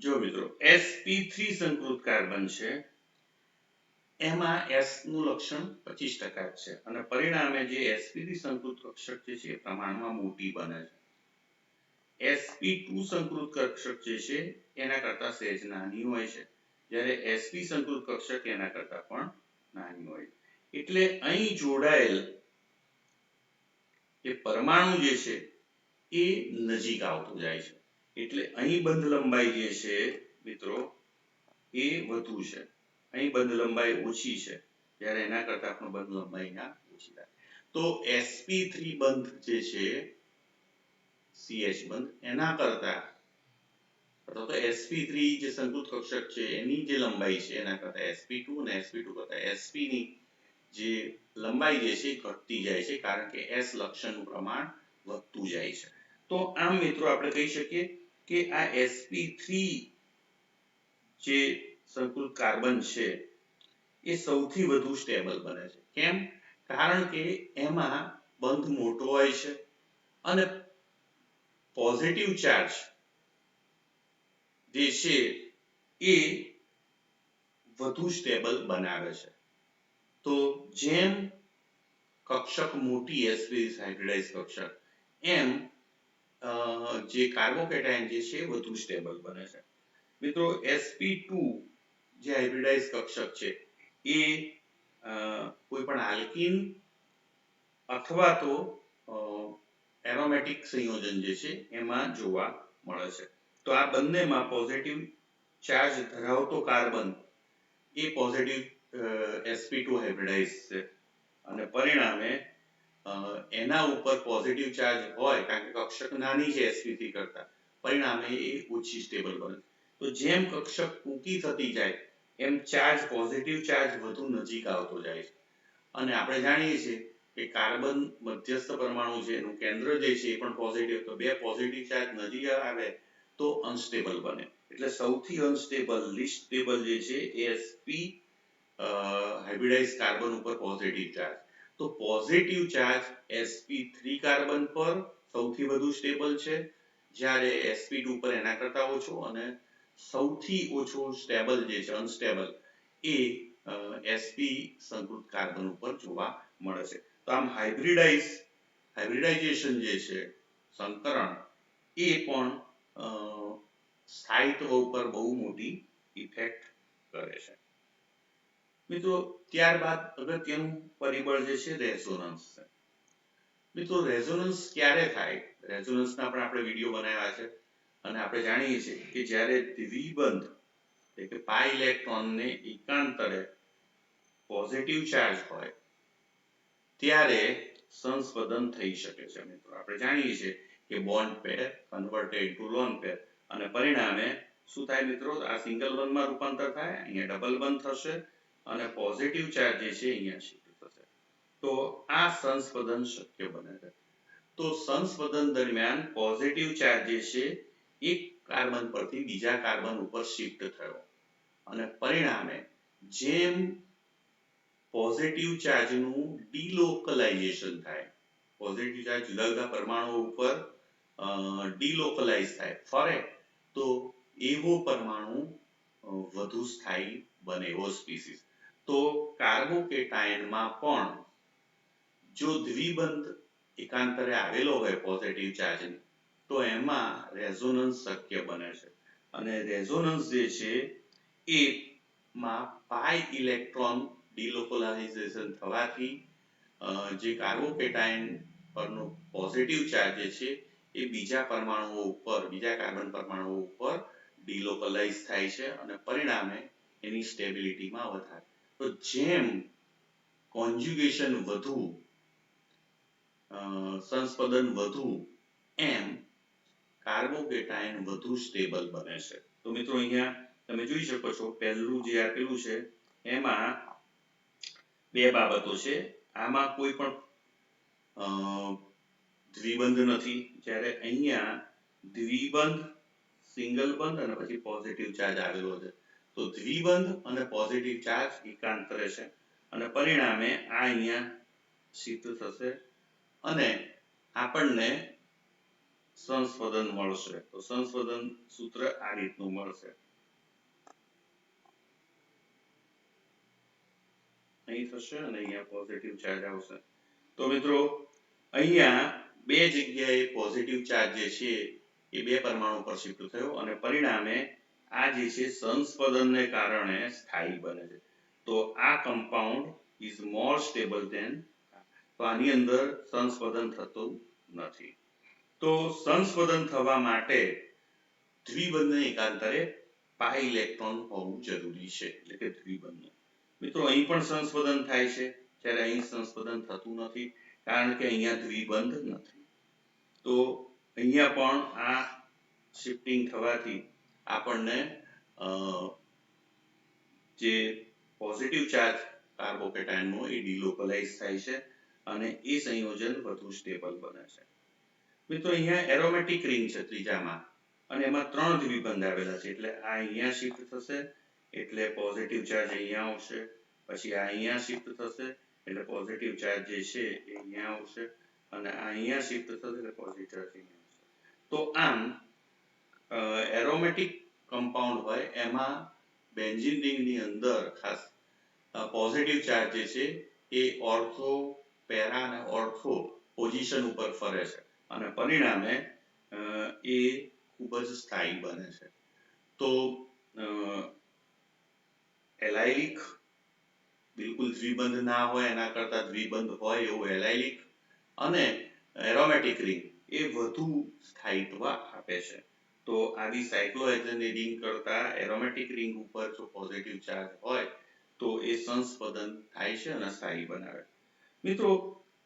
જો મિત્રો sp3 સંકૃત કાર્બન છે એમાં S નું લક્ષણ 25% છે અને પરિણામે જે sp3 સંકૃત કક્ષક જે છે એ પ્રમાણમાં મોટી બને છે. sp2 સંકૃત કક્ષક જે છે એના કરતા સહેજ નાની હોય છે, જ્યારે sp સંકૃત કક્ષક એના કરતા પણ નાની હોય. એટલે અહીં જોડાયેલ એ પરમાણુ જે છે એ નજીક આવતું જાય છે. એટલે અહીં બંધ લંબાઈ જે છે મિત્રો એ વધુ છે, અહીં બંધ લંબાઈ ઓછી છે, જ્યારે એના કરતા પણ બંધ લંબાઈ ઓછી થાય. તો sp3 બંધ જે છે CH બંધ એના કરતા અથવા તો sp3 જે સંકૃત કક્ષક છે એની જે લંબાઈ છે એના કરતા sp2 અને sp2 કરતા sp ની જે લંબાઈ જે છે ઘટતી જાય છે, કારણ કે S લક્ષણનું પ્રમાણ વધતું જાય છે. તો આમ મિત્રો આપણે કહી શકીએ કે આ sp3 જે સંકૃત કાર્બન છે એ સૌથી વધુ સ્ટેબલ બને છે. કેમ? કારણ કે એમાં બંધ મોટો હોય છે અને પોઝિટિવ ચાર્જ જે છે એ વધુ સ્ટેબલ બનાવે છે. તો જેમ કક્ષક મોટી sp હાઇબ્રિડાઇઝ કક્ષક એમ જે કાર્બોકેટાયન જે છે વધુ સ્ટેબલ બને છે. મિત્રો sp2 જે હાઇબ્રિડાઇઝ કક્ષક છે એ કોઈ પણ આલ્કીન અથવા તો એરોમેટિક સંયોજન જે છે એમાં જોવા મળે છે. તો આ બંનેમાં પોઝિટિવ ચાર્જ ધરાવતો કાર્બન એ પોઝિટિવ sp2 હાઇબ્રિડાઇઝ છે અને પરિણામે એના ઉપર પોઝિટિવ ચાર્જ હોય કારણ કે કક્ષક નાની છે sp3 કરતા, પરિણામે એ ઓછી સ્ટેબલ બને. તો જેમ કક્ષક ટૂંકી થતી જાય એમ ચાર્જ પોઝિટિવ ચાર્જ વધુ નજીક આવતો જાય છે અને આપણે જાણીએ છીએ કે કાર્બન મધ્યસ્થ પરમાણુ છે એનું કેન્દ્ર જે છે એ પણ પોઝિટિવ, તો બે પોઝિટિવ ચાર્જ નજીક આવે તો અનસ્ટેબલ બને. એટલે સૌથી અનસ્ટેબલ લીસ્ટ સ્ટેબલ જે છે એ sp હાઇબ્રિડાઇઝ કાર્બન ઉપર પોઝિટિવ ચાર્જ. તો પોઝિટિવ ચાર્જ sp3 કાર્બન પર સૌથી વધુ સ્ટેબલ છે, જ્યારે sp2 પર એના કરતા ઓછો, અને સૌથી ઓછો સ્ટેબલ જે છે અનસ્ટેબલ એ sp સંકૃત કાર્બન ઉપર જોવા મળે છે. તો આમ હાઇબ્રિડાઇઝેશન જે છે સંકરણ એ પણ સ્થાયિત્વ ઉપર બહુ મોટી ઇફેક્ટ કરે છે. મિત્રો ત્યારબાદ અગત્યનું પરિબળ જે છે રેઝોનન્સ છે. મિત્રો રેઝોનન્સ ક્યારે થાય? રેઝોનન્સના પણ આપણે વિડીયો બનાવ્યા છે અને આપણે જાણીએ છીએ કે જ્યારે દ્વિબંધ એટલે કે પાઈ ઇલેક્ટ્રોનને એકાંતરે પોઝિટિવ ચાર્જ હોય ત્યારે સંસ્પંદન થઈ શકે છે. મિત્રો આપણે જાણીએ છીએ કે bond pair converted to lone પેર અને પરિણામે શું થાય મિત્રો? આ સિંગલ બંધમાં રૂપાંતર થાય, અહીંયા ડબલ બંધ થશે અને પોઝિટિવ ચાર્જ જે છે અહીંયા શિફ્ટ થશે. તો આ સંસ્પંદન શક્ય બને છે. તો સંસ્પંદન દરમિયાન પોઝિટિવ ચાર્જ જે છે એક કાર્બન પરથી બીજા કાર્બન ઉપર શિફ્ટ થયો અને પરિણામે જેમ પોઝિટિવ ચાર્જનું ડિલોકલાઇઝેશન થાય, પોઝિટિવ ચાર્જ જુદા જુદા પરમાણુ ઉપર ડિલોકલાઇઝ થાય, ફરે, તો એવો પરમાણુ વધુ સ્થાયી બને, એવો સ્પીસીસ. તો કાર્બોકેટાયનમાં પણ જો દ્વિબંધ એકાંતરે આવેલો હોય પોઝિટિવ ચાર્જની, તો એમાં રેઝોનન્સ શક્ય બને છે અને રેઝોનન્સ જે છે એ માં પાઈ ઇલેક્ટ્રોન ડિલોકલાઇઝેશન થવાથી જે કાર્બોકેટાયન પરનો પોઝિટિવ ચાર્જ જે છે એ બીજા પરમાણુઓ ઉપર, બીજા કાર્બન પરમાણુઓ ઉપર ડિલોકલાઇઝ થાય છે અને પરિણામે એની સ્ટેબિલિટીમાં વધારે. તો જેમ કોન્જ્યુગેશન વધુ, સંસ્પંદન વધુ, એમ કાર્બોકેટાયન વધુ સ્ટેબલ બને છે. તો મિત્રો અહીંયા તમે જોઈ શકો છો પહેલું જે આપેલું છે એમાં બે બાબતો છે. આમાં કોઈ પણ દ્વિબંધ નથી, જ્યારે અહીંયા દ્વિબંધ, સિંગલ બંધ અને પછી પોઝિટિવ ચાર્જ આવેલો છે. તો દ્વિબંધ અને પોઝિટિવ ચાર્જ એકાંતરે છે અને પરિણામે આ અહીંયા શિફ્ટ થશે અને આપણને સંસ્પંદન મળશે. તો સંસ્પંદન સૂત્ર આ રીતનું મળશે. અહીં થશે અને અહીંયા પોઝિટિવ ચાર્જ આવશે. તો મિત્રો અહીંયા બે જગ્યાએ પોઝિટિવ ચાર્જ જે છે એ બે પરમાણુ પર શિફ્ટ થયો અને પરિણામે આ જે છે સંસ્પંદનને કારણે સ્થાયી બને છે. તો આ compound is more stable than, તો આની અંદર સંસ્પંદન થતું નથી. તો સંસ્પંદન થવા માટે દ્વિબંધને એકાંતરે પાઈ ઇલેક્ટ્રોન હોવું જરૂરી છે, એટલે કે દ્વિબંધ. મિત્રો અહીં પણ સંસ્પંદન થાય છે, જ્યારે અહીં સંસ્પંદન થતું નથી કારણ કે અહીંયા દ્વિબંધ નથી. તો અહીંયા પણ આ શિફ્ટિંગ થવાથી આપણને જે પોઝિટિવ ચાર્જ કાર્બોકેટાયનનો એ ડિલોકલાઇઝ થાય છે અને એ સંયોજન વધુ સ્ટેબલ બને છે. મિત્રો અહીંયા એરોમેટિક રિંગ છે ત્રીજામાં અને એમાં 3 દ્વિબંધ આવેલા છે, એટલે આ અહીંયા શિફ્ટ થશે એટલે પોઝિટિવ ચાર્જ અહીંયા આવશે, પછી આ અહીંયા શિફ્ટ થશે એટલે પોઝિટિવ ચાર્જ જે છે એ અહીંયા આવશે અને આ અહીંયા શિફ્ટ થશે એટલે પોઝિટિવ ચાર્જ અહીંયા આવશે. તો આમ એરોમેટિક કમ્પાઉન્ડ હોય એમાં બેન્ઝીન રિંગની અંદર ખાસ પોઝિટિવ ચાર્જ જે છે એ ઓર્થો, પેરા અને ઓર્થો પોઝિશન ઉપર ફરે છે અને પરિણામે એ ખૂબ જ સ્થાયી બને છે. તો એલાયલિક બિલકુલ દ્વિબંધ ના હોય એના કરતા દ્વિબંધ હોય એવું એલાયલિક અને એરોમેટિક રિંગ એ વધુ સ્થાયિત્વ આપે છે. તો આવી સાયક્લોહેક્સેનની રિંગ કરતા એરોમેટિક રિંગ ઉપર જો પોઝિટિવ ચાર્જ હોય તો એ સંસ્પંદન થાય છે અને સ્થાયી બનાવે. મિત્રો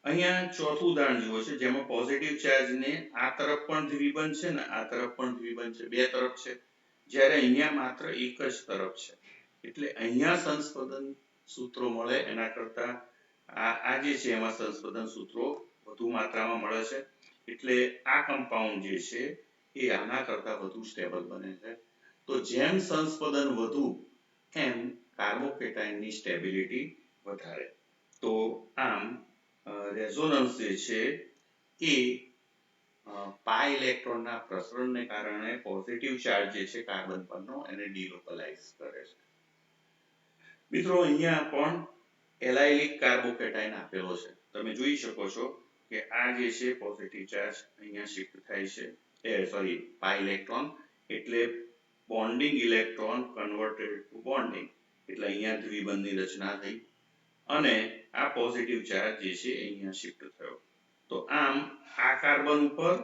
અહીંયા ચોથું ઉદાહરણ જુઓ છે જેમાં પોઝિટિવ ચાર્જને આ તરફ પણ દ્વિબંધ છે ને આ તરફ પણ દ્વિબંધ છે, બે તરફ છે. જ્યારે અહીંયા માત્ર એક જ તરફ છે એટલે અહીંયા સંસ્પંદન સૂત્રો મળે એના કરતા આ જે છે એમાં સંસ્પંદન સૂત્રો વધુ માત્રામાં મળે છે એટલે આ કમ્પાઉન્ડ જે છે એ આના કરતા વધુ સ્ટેબલ બને છે તો જેમ સંસ્પંદન વધુ એમ કાર્બોકેટાઇનની સ્ટેબિલિટી વધારે તો આમ રેઝોનન્સ જે છે એ પાઈ ઇલેક્ટ્રોનના પ્રસરણને કારણે પોઝિટિવ ચાર્જ જે છે કાર્બન પરનો એને ડિલોકલાઇઝ કરે છે મિત્રો અહીંયા પણ એલાયલિક કાર્બોકેટાઇન આપેલો છે તમે જોઈ શકો છો કે આ જે છે પોઝિટિવ ચાર્જ અહીંયા શિફ્ટ થાય છે પાઈ ઇલેક્ટ્રોન એટલે bonding electron converted to bonding એટલે અહીંયા દ્વિબંધની રચના થઈ અને આ પોઝિટિવ ચાર્જ જે છે અહીંયા શિફ્ટ થયો તો આમ આ કાર્બન ઉપર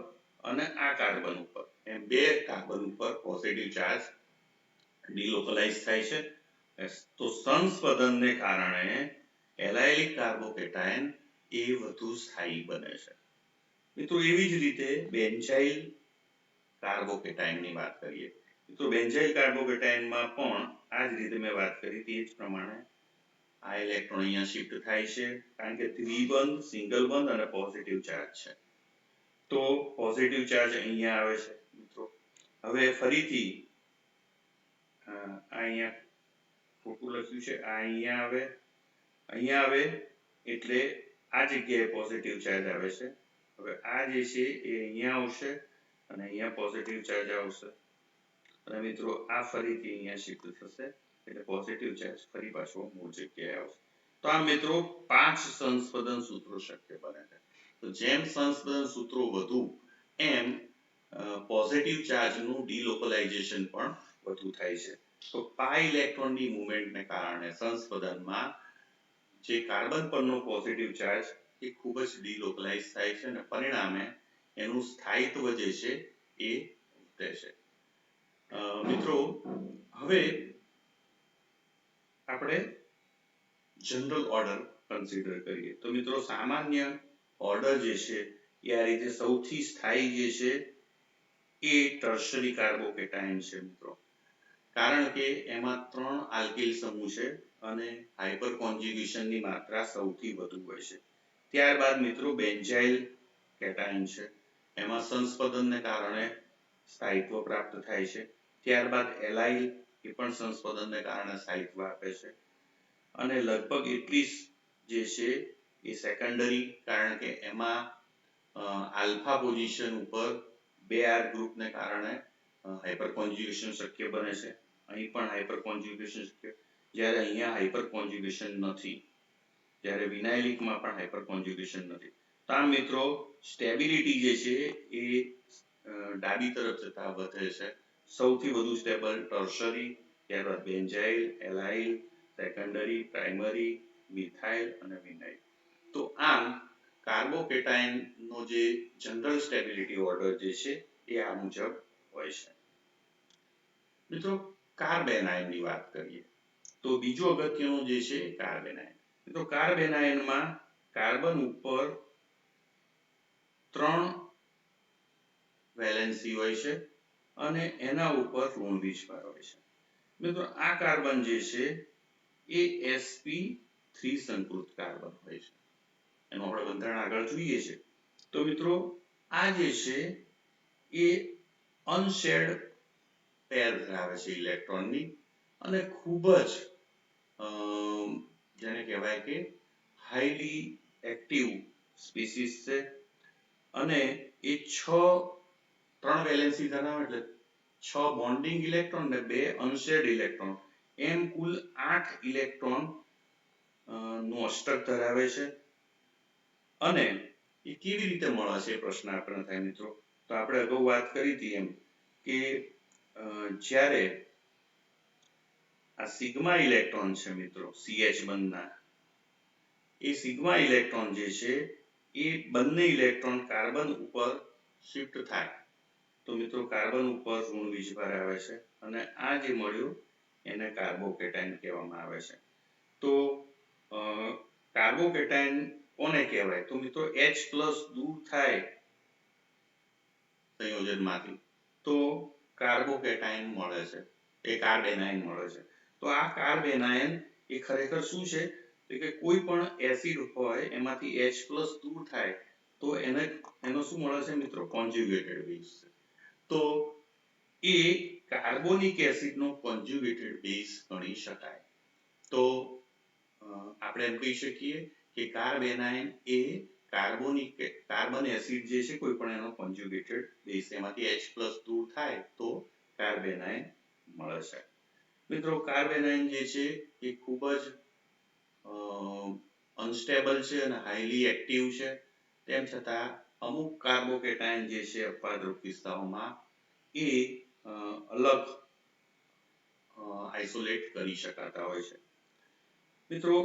અને આ કાર્બન ઉપર એમ બે કાર્બન ઉપર પોઝિટિવ ચાર્જ ડિલોકલાઇઝ થાય છે તો સંસ્પંદનને કારણે એલાયલિક કાર્બોકેટાઇન એ વધુ સ્થાયી બને છે મિત્રો એવી જ રીતે બેન્ઝાઇલ કાર્બોકેટાઇનની વાત કરીએ તો બેન્ઝાઇલ કાર્બોકેટાઇનમાં પણ આ જ રીતે મેં વાત કરી તે જ પ્રમાણે આ ઇલેક્ટ્રોન અહીંયા શિફ્ટ થાય છે કારણ કે દ્વિબંધ સિંગલ બંધ અને પોઝિટિવ ચાર્જ છે તો પોઝિટિવ ચાર્જ અહીંયા આવે છે મિત્રો હવે ફરીથી અહીંયા ખોટું લખ્યું છે આ અહીંયા આવે એટલે આ જગ્યાએ પોઝિટિવ ચાર્જ આવે છે હવે આ જે છે એ અહીંયા આવશે અને અહીંયા પોઝિટિવ ચાર્જ આવશે અને મિત્રો આ ફરીથી અહીંયા શિફ્ટ થશે એટલે પોઝિટિવ ચાર્જ ફરી પાછો મૂળ જગ્યાએ આવશે તો આ મિત્રો 5 સંસ્પંદન સૂત્રો શક્ય બને છે તો જેમ સંસ્પંદન સૂત્રો વધુ એમ પોઝિટિવ ચાર્જનું ડિલોકલાઇઝેશન પણ વધુ થાય છે તો પાઈ ઇલેક્ટ્રોનની મૂવમેન્ટને કારણે સંસ્પંદનમાં જે કાર્બન પરનો પોઝિટિવ ચાર્જ એ ખૂબ જ ડિલોકલાઇઝ થાય છે અને પરિણામે એનું સ્થાયિત્વ જે છે એ વધે છે મિત્રો હવે આપણે જનરલ ઓર્ડર કન્સિડર કરીએ તો મિત્રો સામાન્ય ઓર્ડર જે છે એ આ રીતે સૌથી સ્થાયી જે છે એ ટર્શરી કાર્બોકેટાઇન છે મિત્રો કારણ કે એમાં 3 આલ્કિલ સમૂહ છે અને હાઇપર કોન્જ્યુગેશનની માત્રા સૌથી વધુ હોય છે ત્યારબાદ મિત્રો બેન્ઝાઇલ કેટાઇન છે એમાં સંસ્પંદનને કારણે સ્થાયિત્વ પ્રાપ્ત થાય છે ત્યારબાદ એલાઇલ એ પણ સંસ્પંદનને કારણે સ્થાયિત્વ આપે છે અને લગભગ એટલી જે છે એ સેકન્ડરી કારણ કે એમાં આલ્ફા પોઝિશન ઉપર 2R ગ્રુપને કારણે હાઇપર કોન્જ્યુગેશન શક્ય બને છે અહીં પણ હાઇપર કોન્જ્યુગેશન શક્ય જ્યારે અહીંયા હાઇપર કોન્જ્યુગેશન નથી જ્યારે વિનાઇલિકમાં પણ હાઇપર કોન્જ્યુગેશન નથી તો આ મિત્રો સ્ટેબિલિટી જે છે એ ડાબી તરફ જતા વધે છે સૌથી વધુ સ્ટેબલ ટર્શરી ત્યારબાદ બેન્ઝાઇલ એલાઇલ સેકન્ડરી પ્રાઇમરી મિથાઇલ અને વિનાઇલ તો આમ કાર્બોકેટાઇન નો જે જનરલ સ્ટેબિલિટી ઓર્ડર જે છે એ આ મુજબ હોય છે મિત્રો કાર્બેનાઇન ની વાત કરીએ તો બીજો અગત્યનો જે છે કાર્બેનાઇન મિત્રો કાર્બેનાઇનમાં કાર્બન ઉપર 3 વેલેન્સી હોય છે અને એના ઉપર ઋણ વીજભાર હોય છે મિત્રો આ કાર્બન જે છે એ sp3 સંકૃત કાર્બન હોય છે એનું આપણે બંધારણ આગળ જોઈએ છે તો મિત્રો આ જે છે એ અનશેર્ડ પેર ધરાવે છે ઇલેક્ટ્રોનની અને ખૂબ જ જેને કહેવાય કે હાઈલી એક્ટિવ સ્પીસીસ છે અને એ 3 વેલેન્સી ધરાવે એટલે 6 બોન્ડિંગ ઇલેક્ટ્રોન ને 2 અનશેર્ડ ઇલેક્ટ્રોન એમ કુલ 8 ઇલેક્ટ્રોન નું અષ્ટક ધરાવે છે અને એ કેવી રીતે મળે છે પ્રશ્ન આપણને થાય મિત્રો તો આપણે અગાઉ વાત કરી હતી એમ કે જ્યારે આ સિગ્મા ઇલેક્ટ્રોન છે મિત્રો CH બંધના એ સિગ્મા ઇલેક્ટ્રોન જે છે એ બંને ઇલેક્ટ્રોન કાર્બન ઉપર શિફ્ટ થાય તો મિત્રો કાર્બન ઉપર ઋણ વીજભાર આવે છે અને આ જે મળ્યું એને કાર્બોકેટાઇન કહેવામાં આવે છે તો કાર્બોકેટાઇન કોને કહેવાય તો મિત્રો H+ દૂર થાય સંયોજનમાંથી તો કાર્બોકેટાયન મળે છે, એ કાર્બેનાયન મળે છે. તો આ કાર્બેનાયન એ ખરેખર શું છે કે કોઈ પણ એસિડ હોય એમાંથી H+ દૂર થાય તો એનો શું મળે છે મિત્રો, કોન્જ્યુગેટેડ બેઝ. તો એ કાર્બોનિક એસિડ નો કોન્જ્યુગેટેડ બેઝ ગણી શકાય. તો આપણે એમ કહી શકીએ કે કાર્બેનાયન એ કાર્બન એસિડ જે છે કોઈ પણ એનો કોન્જ્યુગેટેડ બેઝ, એમાંથી H+ દૂર થાય તો કાર્બેનાયન મળે છે. મિત્રો કાર્બેનાયન જે છે એ ખૂબ જ અનસ્ટેબલ છે અને હાઈલી એક્ટિવ છે. તેમ છતાં અમુક કાર્બોકેટાયન જે છે અપવાદરૂપ કિસ્સાઓમાં એ અલગ આઇસોલેટ કરી શકાતા હોય છે. મિત્રો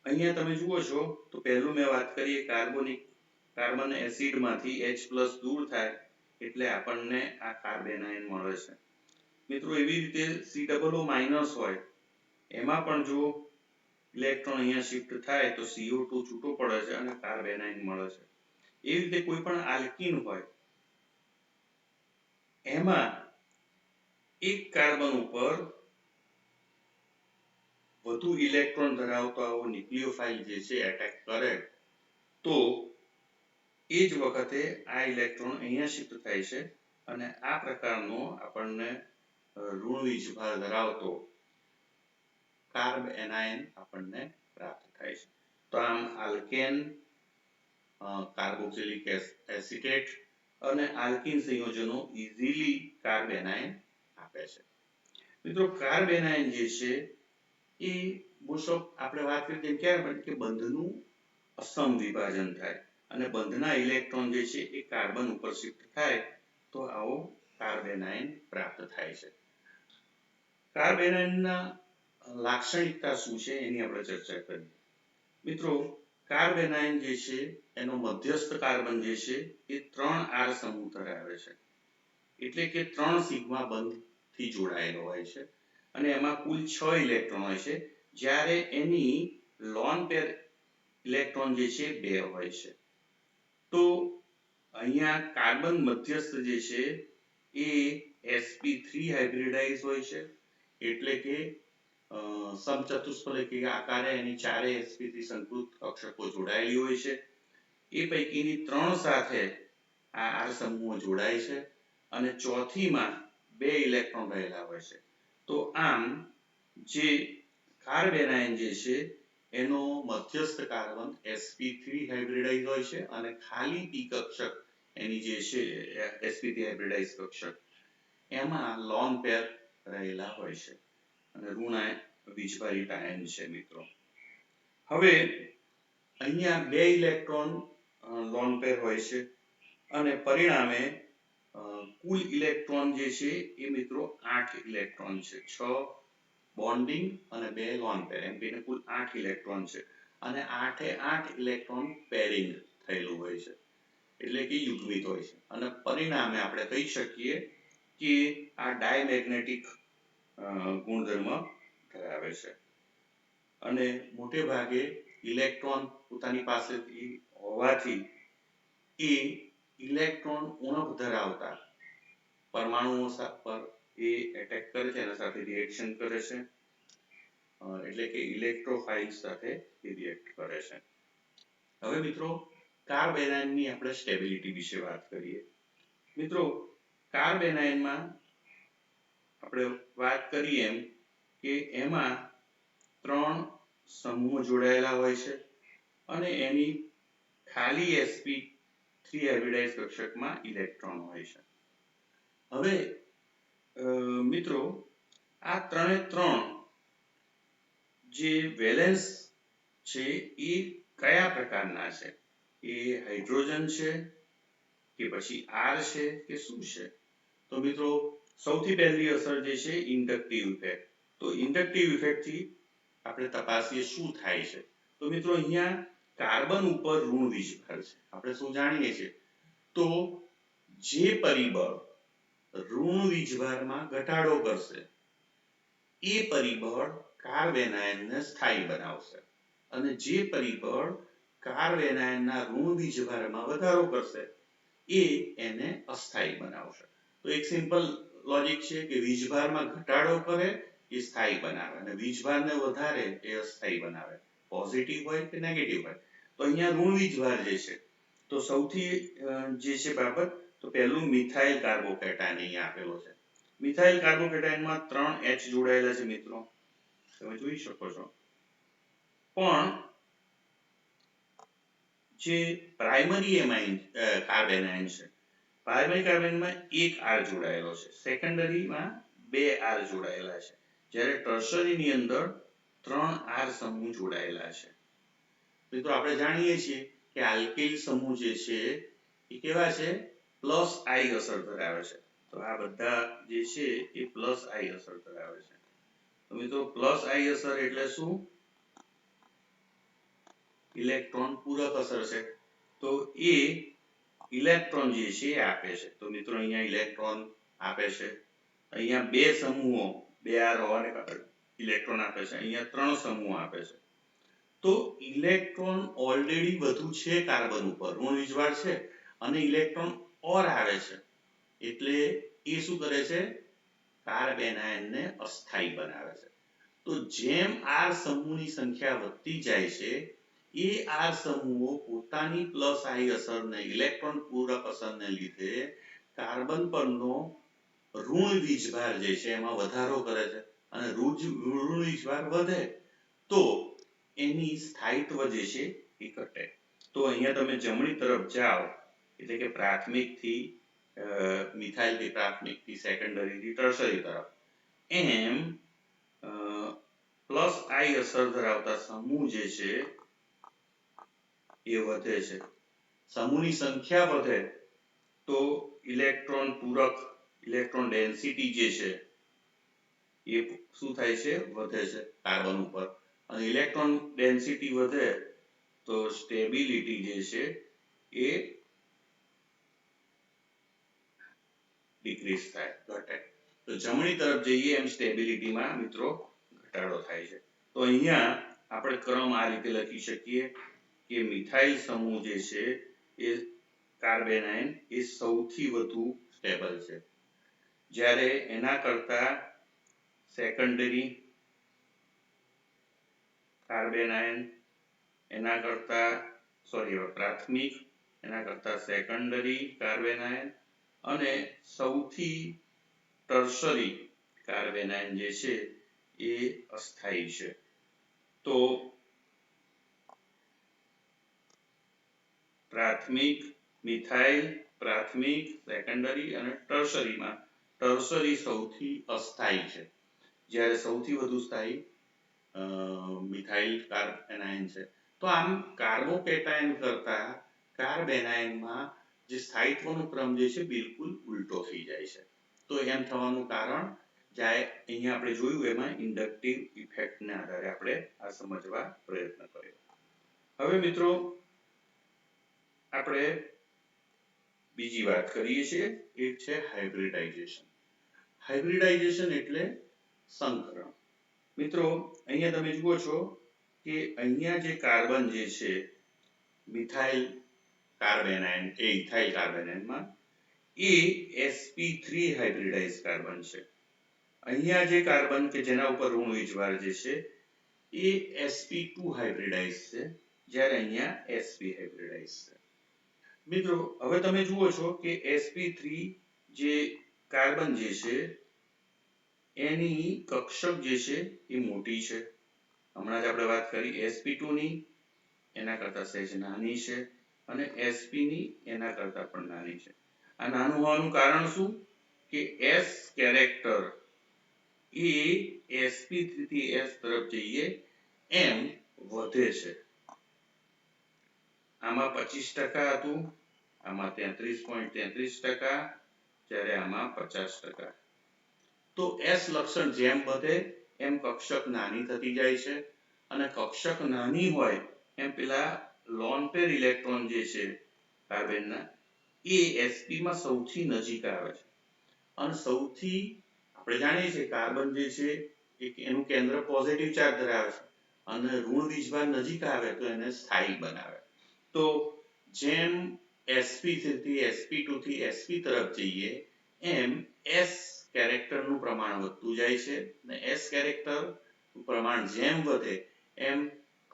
અહીંયા તમે જુઓ છો તો પહેલું મેં વાત કરી કાર્બન એસિડ માંથી H+ દૂર થાય એટલે આપણને આ કાર્બેનાયન મળે છે. મિત્રો એવી રીતે COO- હોય એમાં પણ જો ઇલેક્ટ્રોન અહીંયા શિફ્ટ થાય તો CO2 છૂટો પડે છે અને કાર્બેનાયન મળે છે. એવી રીતે કોઈ પણ આલ્કીન હોય એમાં એક કાર્બન ઉપર વધુ ઇલેક્ટ્રોન ધરાવતા ન્યુક્લિયોફાઇલ જે છે એટેક કરે તો એ જ વખતે આ ઇલેક્ટ્રોન અહીંયા શિફ્ટ થાય છે અને આ પ્રકારનો આપણને ઋણ વીજભાર ધરાવતો કાર્બેનાયન આપણને પ્રાપ્ત થાય છે. તો આમ આલ્કેન, કાર્બોક્સિલિક એસિટેટ અને આલ્કીન સંયોજનો ઇઝીલી કાર્બેનાયન આપે છે. મિત્રો કાર્બેનાયન જે છે એ મોસ્ટ ઓફ આપણે વાત કરી તેમ ક્યારે કે બંધનું અસમ વિભાજન થાય અને બંધના ઇલેક્ટ્રોન જે છે એ કાર્બન ઉપર શિફ્ટ થાય તો આવો કાર્બેનાયન પ્રાપ્ત થાય છે. કાર્બેનાયનના લાક્ષણિકતા શું છે એની આપણે ચર્ચા કરીએ. મિત્રો કાર્બેનાયન જે છે એનો મધ્યસ્થ કાર્બન જે છે એ 3 R સમૂહ ધરાવે છે, એટલે કે 3 સિગ્મા બંધથી જોડાયેલો હોય છે અને એમાં કુલ 6 ઇલેક્ટ્રોન હોય છે, જ્યારે એની લોન પેર ઇલેક્ટ્રોન જે છે 2 હોય છે. તો અહીંયા કાર્બન મધ્યસ્થ જે છે એ sp3 હાઇબ્રિડાઇઝ હોય છે, એટલે કે સમચતુષ્ફલકીય આકારે એની ચારે sp3 સંકૃત કક્ષકો જોડાયેલી હોય છે. એ પૈકીની 3 સાથે આ R સમૂહો જોડાય છે અને ચોથીમાં 2 ઇલેક્ટ્રોન રહેલા હોય છે. તો આમ જે કાર્બેનાયન જે છે એનો મધ્યસ્થ કાર્બન sp3 હાઇબ્રિડાઇઝ હોય છે અને ખાલી p કક્ષક એની જે છે sp3 હાઇબ્રિડાઇઝ કક્ષક એમાં લોન પેર રહેલા હોય છે અને ઋણ વીજભારિત આયન છે. મિત્રો હવે અહીંયા 2 ઇલેક્ટ્રોન લોન પેર હોય છે અને પરિણામે કુલ ઇલેક્ટ્રોન જે છે એ મિત્રો 8 ઇલેક્ટ્રોન છે. 6 બોન્ડિંગ અને 2 લોન પેર, એમ કહીને કુલ 8 ઇલેક્ટ્રોન છે અને 8 ઇલેક્ટ્રોન પેરિંગ થયેલું હોય છે, એટલે કે યુગ્મિત હોય છે અને પરિણામે આપણે કહી શકીએ કે આ ડાયમેગ્નેટિક ગુણધર્મ ધરાવે છે અને મોટે ભાગે ઇલેક્ટ્રોન પોતાની પાસેથી હોવાથી એ ઇલેક્ટ્રોન ઉણપ ધરાવતા પરમાણુઓ પર એ એટેક કરે છે, એના સાથે રિએક્શન કરે છે, એટલે કે ઇલેક્ટ્રોફાઇલ સાથે એ રિએક્ટ કરે છે. હવે મિત્રો કાર્બેનાયનની આપણે સ્ટેબિલિટી વિશે વાત કરીએ. મિત્રો કાર્બેનાયનમાં આપણે વાત કરીએ એમ કે એમાં 3 સમૂહો જોડાયેલા હોય છે અને એની ખાલી sp3 હાઇબ્રિડાઇઝ કક્ષકમાં ઇલેક્ટ્રોન હોય છે. હવે મિત્રો આ 3 જે વેલેન્સ છે એ કયા પ્રકારના છે? એ હાઇડ્રોજન છે કે પછી R છે કે શું છે? તો મિત્રો સૌથી પહેલી અસર જે છે ઇન્ડક્ટિવ ઇફેક્ટ. તો ઇન્ડક્ટિવ ઇફેક્ટ થી આપણે તપાસીએ શું થાય છે. તો મિત્રો અહીંયા કાર્બન ઉપર ઋણ વીજભાર છે, આપણે શું જાણીએ છીએ. તો જે પરિબળ ઋણ વીજભારમાં ઘટાડો કરશે એ પરિબળ કાર્બેનાયનને સ્થાયી બનાવશે અને જે પરિબળ કાર્બેનાયનના ઋણ વીજભારમાં વધારો કરશે એ એને અસ્થાયી બનાવશે. તો એક સિમ્પલ લોજિક છે કે વીજભારમાં ઘટાડો કરે એ સ્થાયી બનાવે અને વીજભારને વધારે એ અસ્થાયી બનાવે, પોઝિટિવ હોય કે નેગેટિવ હોય. તો અહીંયા ઋણ વીજભાર જે છે તો સૌથી જે છે બાબત તો પહેલું મિથાઇલ કાર્બોકેટાયન અહીંયા આપેલો છે. મિથાઇલ કાર્બોકેટાયનમાં 3 H જોડાયેલા છે મિત્રો, તમે જોઈ શકો છો. પણ જે પ્રાઇમરી એમાઇન કાર્બેનાયન છે, પ્રાઇમરી કાર્બેનમાં એક R જોડાયેલો છે, સેકન્ડરીમાં 2 R જોડાયેલા છે, જ્યારે ટર્શરીની અંદર 3 R સમૂહ જોડાયેલા છે. મિત્રો આપણે જાણીએ છીએ કે આલ્કેલ સમૂહ જે છે એ કેવા છે, પ્લસ I અસર ધરાવે છે. તો આ બધા જે છે એ પ્લસ I અસર ધરાવે છે. તો મિત્રો પ્લસ I અસર એટલે શું? ઇલેક્ટ્રોન પૂરક અસર છે. તો એ ઇલેક્ટ્રોન જે છે એ આપે છે. તો મિત્રો અહીંયા ઇલેક્ટ્રોન આપે છે. અહીંયા 2 સમૂહો 2 R હોવાને કારણે ઇલેક્ટ્રોન આપે છે. અહીંયા 3 સમૂહ આપે છે. તો ઇલેક્ટ્રોન ઓલરેડી વધુ છે કાર્બન ઉપર, ઋણ વીજભાર છે અને ઇલેક્ટ્રોન ઓર આવે છે, એટલે એ શું કરે છે, કાર્બેનાયનને અસ્થાયી બનાવે છે. તો જેમ R સમૂહની સંખ્યા વધતી જાય છે એ R સમૂહો પોતાની પ્લસ I અસરને, ઇલેક્ટ્રોન પૂરક અસરને લીધે કાર્બન પરનો ઋણ વીજભાર જે છે એમાં વધારો કરે છે અને ઋણ વીજભાર વધે તો એની સ્થાયિત્વ જે છે એ ઘટે. તો અહીંયા તમે જમણી તરફ જાઓ એટલે કે પ્રાથમિકથી મિથાઇલથી પ્રાથમિકથી સેકન્ડરીથી ટર્શરી તરફ, એમ પ્લસ I અસર ધરાવતા સમૂહ જે છે એ વધે છે. સમૂહની સંખ્યા વધે તો ઇલેક્ટ્રોન પૂરક, ઇલેક્ટ્રોન ડેન્સિટી જે છે એ શું થાય છે, વધે છે કાર્બન ઉપર. અને ઇલેક્ટ્રોન ડેન્સિટી વધે તો સ્ટેબિલિટી જે છે એ ડિક્રીઝ થાય, ઘટે. તો જમણી તરફ જઈએ એમ સ્ટેબિલિટીમાં મિત્રો ઘટાડો થાય છે. તો અહીંયા આપણે ક્રમ આ રીતે લખી શકીએ કે મિથાઇલ સમૂહ જે છે એ કાર્બેનાયન એ સૌથી વધુ સ્ટેબલ છે, જ્યારે એના કરતા સેકન્ડરી કાર્બેનાયન, એના કરતા પ્રાથમિક, એના કરતા સેકન્ડરી કાર્બેનાયન અને સૌથી ટર્શરી કાર્બેનાયન જે છે એ અસ્થાયી છે. તો પ્રાથમિક મિથાઇલ, પ્રાથમિક, સેકન્ડરી અને ટર્શરીમાં ટર્શરી સૌથી અસ્થાયી છે, જ્યારે સૌથી વધુ સ્થાયી મિથાઇલ કાર્બેનાયન છે. તો આમ કાર્બોકેટાયન કરતા કાર્બેનાયનમાં જે સ્થાયિત્વનો ક્રમ જે છે બિલકુલ ઉલટો થઈ જાય છે. તો એમ થવાનું કારણ જાય અહીંયા આપણે જોયું એમાં ઇન્ડક્ટિવ ઇફેક્ટને આધારે આપણે આ સમજવા પ્રયત્ન કર્યો. હવે મિત્રો આપણે બીજી વાત કરીએ છીએ, એ છે હાઇબ્રિડાઇઝેશન. હાઇબ્રિડાઇઝેશન એટલે સંકરણ. મિત્રો અહીંયા તમે જુઓ છો કે અહીંયા જે કાર્બન જે છે મિથાઇલ કાર્બેનાયન કે ઇથાઇલ કાર્બેનાયનમાં એ sp3 હાઇબ્રિડાઇઝ કાર્બન છે. અહીંયા જે કાર્બન કે જેના ઉપર ઋણ વીજભાર જે છે એ sp2 હાઇબ્રિડાઇઝ છે, જ્યારે અહીંયા sp હાઇબ્રિડાઇઝ છે. મિત્રો હવે તમે જુઓ છો કે sp3 જે કાર્બન જે છે એની કક્ષક જે છે એ મોટી છે. હમણાં જ આપણે વાત કરી sp2 ની, એના કરતા સહેજ નાની છે, અને sp ની એના કરતા પણ નાની છે. આ નાનું હોવાનું કારણ શું કે s કેરેક્ટર એ sp3 થી s તરફ જઈએ એમ વધે છે. આમાં 25% હતું, આમાં 33.33%, જ્યારે આમાં 50%. તો s લક્ષણ જેમ વધે એમ કક્ષક નાની થતી જાય છે, અને કક્ષક નાની હોય એમ પેલા લોન પેર ઇલેક્ટ્રોન જે છે કાર્બનના એ sp માં સૌથી નજીક આવે છે. અને સૌથી આપણે જાણીએ છીએ કાર્બન જે છે એનું કેન્દ્ર પોઝિટિવ ચાર્જ ધરાવે છે, અને ઋણ વીજભાર નજીક આવે તો એને સ્થાયી બનાવે. તો જેમ sp થી sp2 થી sp તરફ જઈએ એમ s કેરેક્ટરનું પ્રમાણ વધતું જાય છે અને s કેરેક્ટર પ્રમાણ જેમ વધે એમ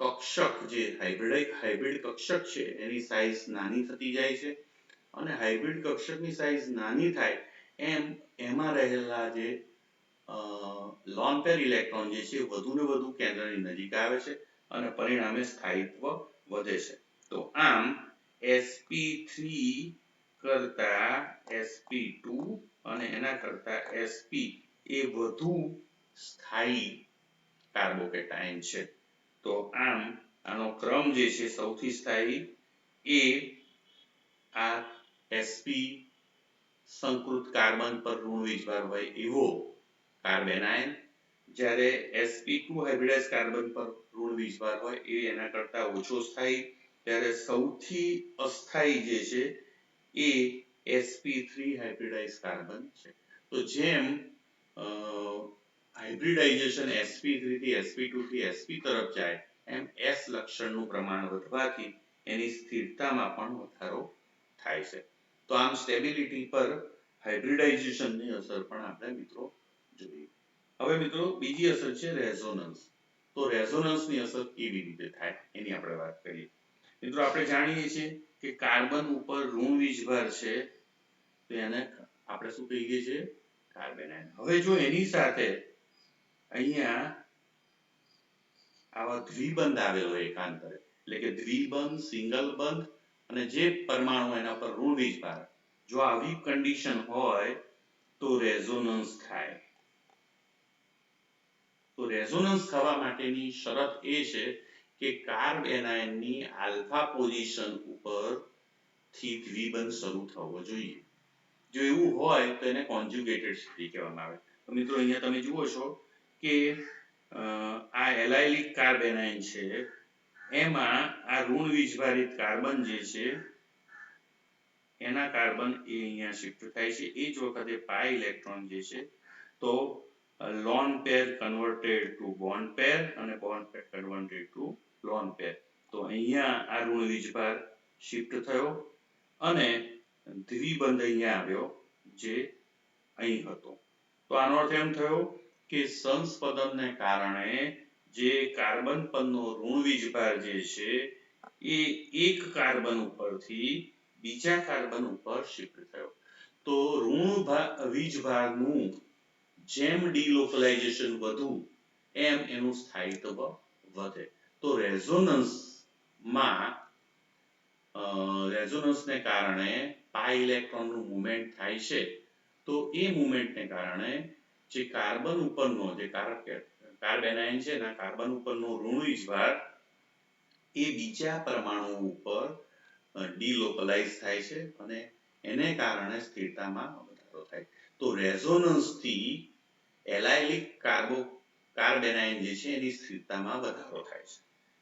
કક્ષક જે હાઇબ્રિડ કક્ષક છે એની સાઇઝ નાની થતી જાય છે અને હાઇબ્રિડ કક્ષકની સાઇઝ નાની થાય એમ એમાં રહેલા જે લોન પેર ઇલેક્ટ્રોન જે છે વધુ ને વધુ કેન્દ્રની નજીક આવે છે અને પરિણામે સ્થાયિત્વ વધે છે. તો આમ sp3 કરતા sp2 અને એના કરતા sp એ વધુ સ્થાયી કાર્બોકેટાયન છે. તો આમ આનો ક્રમ જે છે સૌથી સ્થાયી એ આ sp સંકૃત કાર્બન પર ઋણ વીજભાર હોય એવો કાર્બેનાયન, જ્યારે sp2 હાઇબ્રિડાઇઝ કાર્બન પર ઋણ વીજભાર હોય એ એના કરતા ઓછો સ્થાયી, ત્યારે સૌથી અસ્થાયી જે છે એ sp3 હાઇબ્રિડાઇઝ કાર્બન છે. તો જેમ હાઇબ્રિડાઇઝેશન sp3 થી sp2 થી sp તરફ જાય એમ s લક્ષણનું પ્રમાણ વધવાથી એની સ્થિરતામાં પણ વધારો થાય છે. તો આમ સ્ટેબિલિટી પર હાઇબ્રિડાઇઝેશનની અસર પણ આપણે મિત્રો જોઈ. હવે મિત્રો બીજી અસર છે રેઝોનન્સ. તો રેઝોનન્સની અસર કેવી રીતે થાય એની આપણે વાત કરીએ. મિત્રો આપણે જાણીએ છીએ કે કાર્બન ઉપર ઋણ વીજભાર છે તો એને આપણે શું કહીએ છીએ? કાર્બેનાયન. હવે જો એની સાથે અહીંયા આવા દ્વિબંધ આવેલો એકાંતરે, એટલે કે દ્વિબંધ, સિંગલ બંધ અને જે પરમાણુ એના પર ઋણ વીજભાર, જો આવી કન્ડિશન હોય તો રેઝોનન્સ થાય. તો રેઝોનન્સ થવા માટેની શરત એ છે કે કાર્બેનાયનની આલ્ફા પોઝિશન ઉપર થી દ્વિબંધ શરૂ થવો જોઈએ. જો એવું હોય તો એને કોન્જ્યુગેટેડ સ્થિતિ કહેવામાં આવે. તો મિત્રો અહીંયા તમે જુઓ છો કે આ એલાયલિક કાર્બેનાયન છે એમાં આ ઋણ વીજભારિત કાર્બન જે છે એના કાર્બન એ અહીંયા શિફ્ટ થાય છે. એ જ વખતે પાઈ ઇલેક્ટ્રોન જે છે તો lone pair converted to bond pair અને bond pair converted to lone pair. તો અહીંયા આ ઋણ વીજભાર શિફ્ટ થયો અને દ્વિબંધ અહીંયા આવ્યો જે અહીં હતો. તો આનો અર્થ એમ થયો કે સંસ્પંદનને કારણે જે કાર્બન પરનો ઋણ વીજભાર જે છે એ એક કાર્બન ઉપરથી બીજા કાર્બન ઉપર શિફ્ટ થયો. તો ઋણ વીજભારનું જેમ ડિલોકલાઇઝેશન વધુ એમ એનું સ્થાયિત્વ વધે. તો રેઝોનન્સને કારણે પાઈ ઇલેક્ટ્રોનનું મૂવમેન્ટ થાય છે. તો એ મૂવમેન્ટને કારણે જે કાર્બન ઉપરનો જે કાર્બેનાયન છે એના કાર્બન ઉપરનો ઋણ વીજભાર એ બીજા પરમાણુ ઉપર ડિલોકલાઇઝ થાય છે અને એને કારણે સ્થિરતામાં વધારો થાય. તો રેઝોનન્સથી એલાયલિક કાર્બેનાયન જે છે એની સ્થિરતામાં વધારો થાય છે.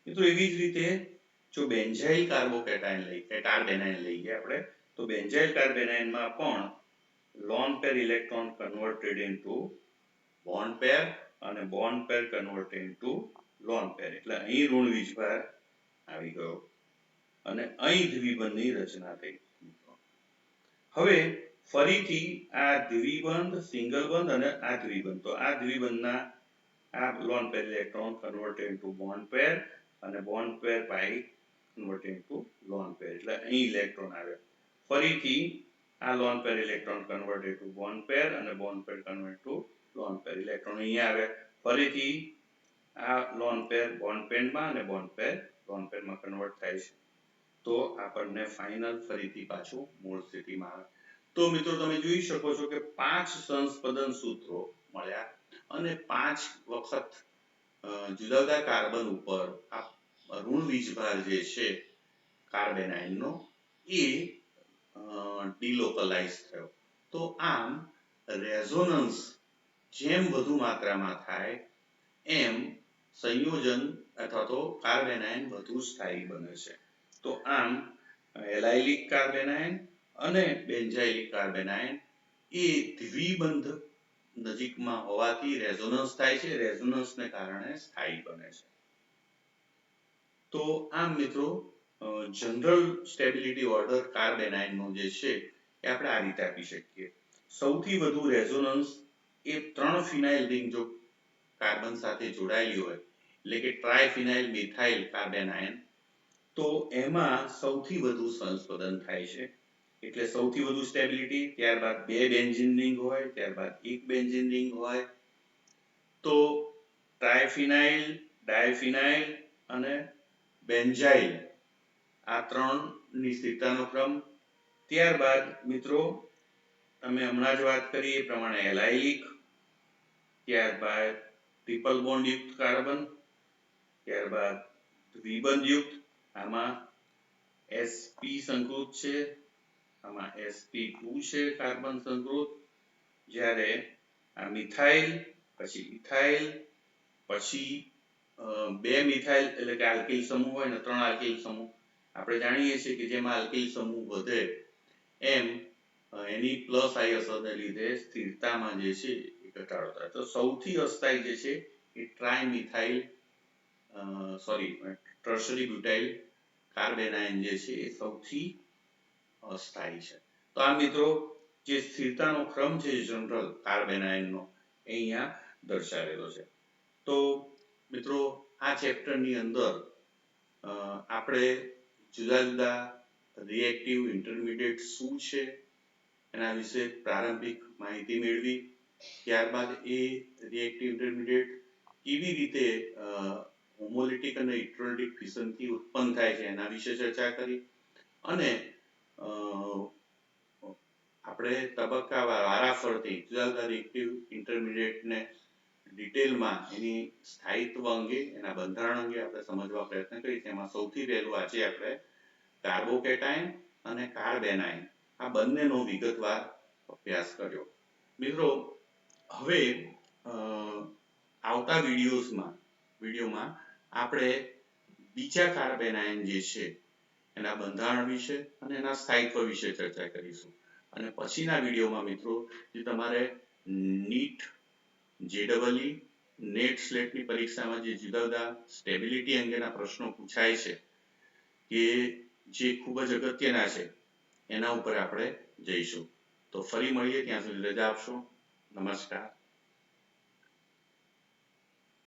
મિત્રો એવી જ રીતે જો બેન્ઝાઇલ કાર્બેનાયન લઈએ આપણે, તો બેન્ઝાઇલ કાર્બેનાયનમાં પણ lone pair electron converted into bond pair અને bond pair converted into lone pair. એટલે અહીં ઋણ વીજભાર આવી ગયો અને અહીં દ્વિબંધની રચના થઈ. હવે ફરીથી આ દ્વિબંધ, સિંગલ બંધ અને આ દ્વિબંધ, તો આ દ્વિબંધના આ lone pair electron converted into bond pair અને bond pair pi converted into lone pair. એટલે અહીં ઇલેક્ટ્રોન આવ્યા. ફરીથી આ lone pair electron converted to bond pair અને bond pair converted to lone pair. Electron અહીંયા આવ્યા. ફરીથી આ લોન પેર બોન્ડ પેરમાં અને બોન્ડ પેર લોન પેરમાં કન્વર્ટ થાય છે. તો આપણને ફાઇનલ ફરીથી પાછું મૂળ સ્થિતિમાં આવે. તો મિત્રો તમે જોઈ શકો છો કે 5 સંસ્પંદન સૂત્રો મળ્યા અને 5 વખત જુદા જુદા કાર્બન ઉપર આ ઋણ વીજભાર જે છે કાર્બેનાયનનો એ ડિલોકલાઇઝ થયો. તો આમ રેઝોનન્સ જેમ વધુ માત્રામાં થાય એમ સંયોજન અથવા તો કાર્બેનાયન વધુ સ્થાયી બને છે. તો આમ એલાયલિક કાર્બેનાયન અને બેન્ઝાઇલિક કાર્બેનાયન એ દ્વિબંધ નજીકમાં હોવાથી રેઝોનન્સ થાય છે. રેઝોનન્સને કારણે સ્થાયી બને છે. તો આમ મિત્રો જનરલ સ્ટેબિલિટી ઓર્ડર કાર્બેનાયનનો જે છે એ આપણે આ રીતે આપી શકીએ. સૌથી વધુ રેઝોનન્સ એ 3 ફિનાઇલ રિંગ જો કાર્બન સાથે જોડાયેલી હોય એટલે કે ટ્રાયફિનાઇલ મિથાઇલ કાર્બેનાયન, તો એમાં સૌથી વધુ સંસ્પદન થાય છે. એટલે સૌથી વધુ સ્ટેબિલિટી, ત્યારબાદ 2 બેન્ઝીન રિંગ હોય, ત્યારબાદ 1 બેન્ઝીન રિંગ હોય. તો ટ્રાયફિનાઇલ, ડાયફિનાઇલ અને બેન્ઝાઇલ આ 3ની સ્થિરતાનો ક્રમ. ત્યારબાદ મિત્રો તમે હમણાં જ વાત કરી એ પ્રમાણે એલાઇલિક, ત્યારબાદ ટ્રિપલ બોન્ડ યુક્ત કાર્બન, ત્યારબાદ દ્વિબંધયુક્ત, આમાં sp સંકૃત છે, આમાં sp2 છે કાર્બન સંકૃત. જ્યારે આ મિથાઇલ, પછી ઇથાઇલ, પછી 2 મિથાઇલ એટલે કે આલ્કિલ સમૂહ હોય ને 3 આલ્કિલ સમૂહ. આપણે જાણીએ છીએ કે જેમાં આલ્કિલ સમૂહ વધે એમ એની પ્લસ આઈ અસરને લીધે સ્થિરતામાં જે છે એ ઘટાડો થાય. તો સૌથી અસ્થાયી જે છે એ ટ્રાયમિથાઇલ ટર્શરી બ્યુટાઇલ કાર્બેનાયન જે છે એ સૌથી અસ્થાયી છે. તો આ મિત્રો જે સ્થિરતાનો ક્રમ છે જનરલ કાર્બેનાયનનો એ અહીંયા દર્શાવેલો છે. તો મિત્રો આ ચેપ્ટરની અંદર આપણે જુદા જુદા રિએક્ટિવ ઇન્ટરમીડિયેટ શું છે એના વિશે પ્રારંભિક માહિતી મેળવી. ત્યારબાદ એ રિએક્ટિવ ઇન્ટરમીડિયેટ કેવી રીતે હોમોલિટિક અને ઇલેક્ટ્રોલિટિક ફિશનથી ઉત્પન્ન થાય છે એના વિશે ચર્ચા કરી. અને આપણે તબક્કાવાર વારાફરતી જુદા જુદા રિએક્ટિવ ઇન્ટરમીડિયેટને ડિટેલમાં એની સ્થાયિત્વ અંગે, એના બંધારણ અંગે આપણે સમજવા પ્રયત્ન કરી. તેમાં સૌથી પહેલું આજે આપણે કાર્બોકેટાયન અને કાર્બેનાયન આ બંનેનો વિગતવાર અભ્યાસ કર્યો. મિત્રો હવે આવતા વિડીયોમાં આપણે બીજા કાર્બેનાયન જે છે એના બંધારણ વિશે અને એના સ્થાયિત્વ વિશે ચર્ચા કરીશું. અને પછીના વિડીયોમાં મિત્રો જે તમારે નીટ, JEE, નેટ સ્લેટની પરીક્ષામાં જે જુદા જુદા સ્ટેબિલિટી અંગેના પ્રશ્નો પૂછાય છે કે જે ખૂબ જ અગત્યના છે એના ઉપર આપણે જઈશું. તો ફરી મળીએ, ત્યાં સુધી રજા આપશો. નમસ્કાર.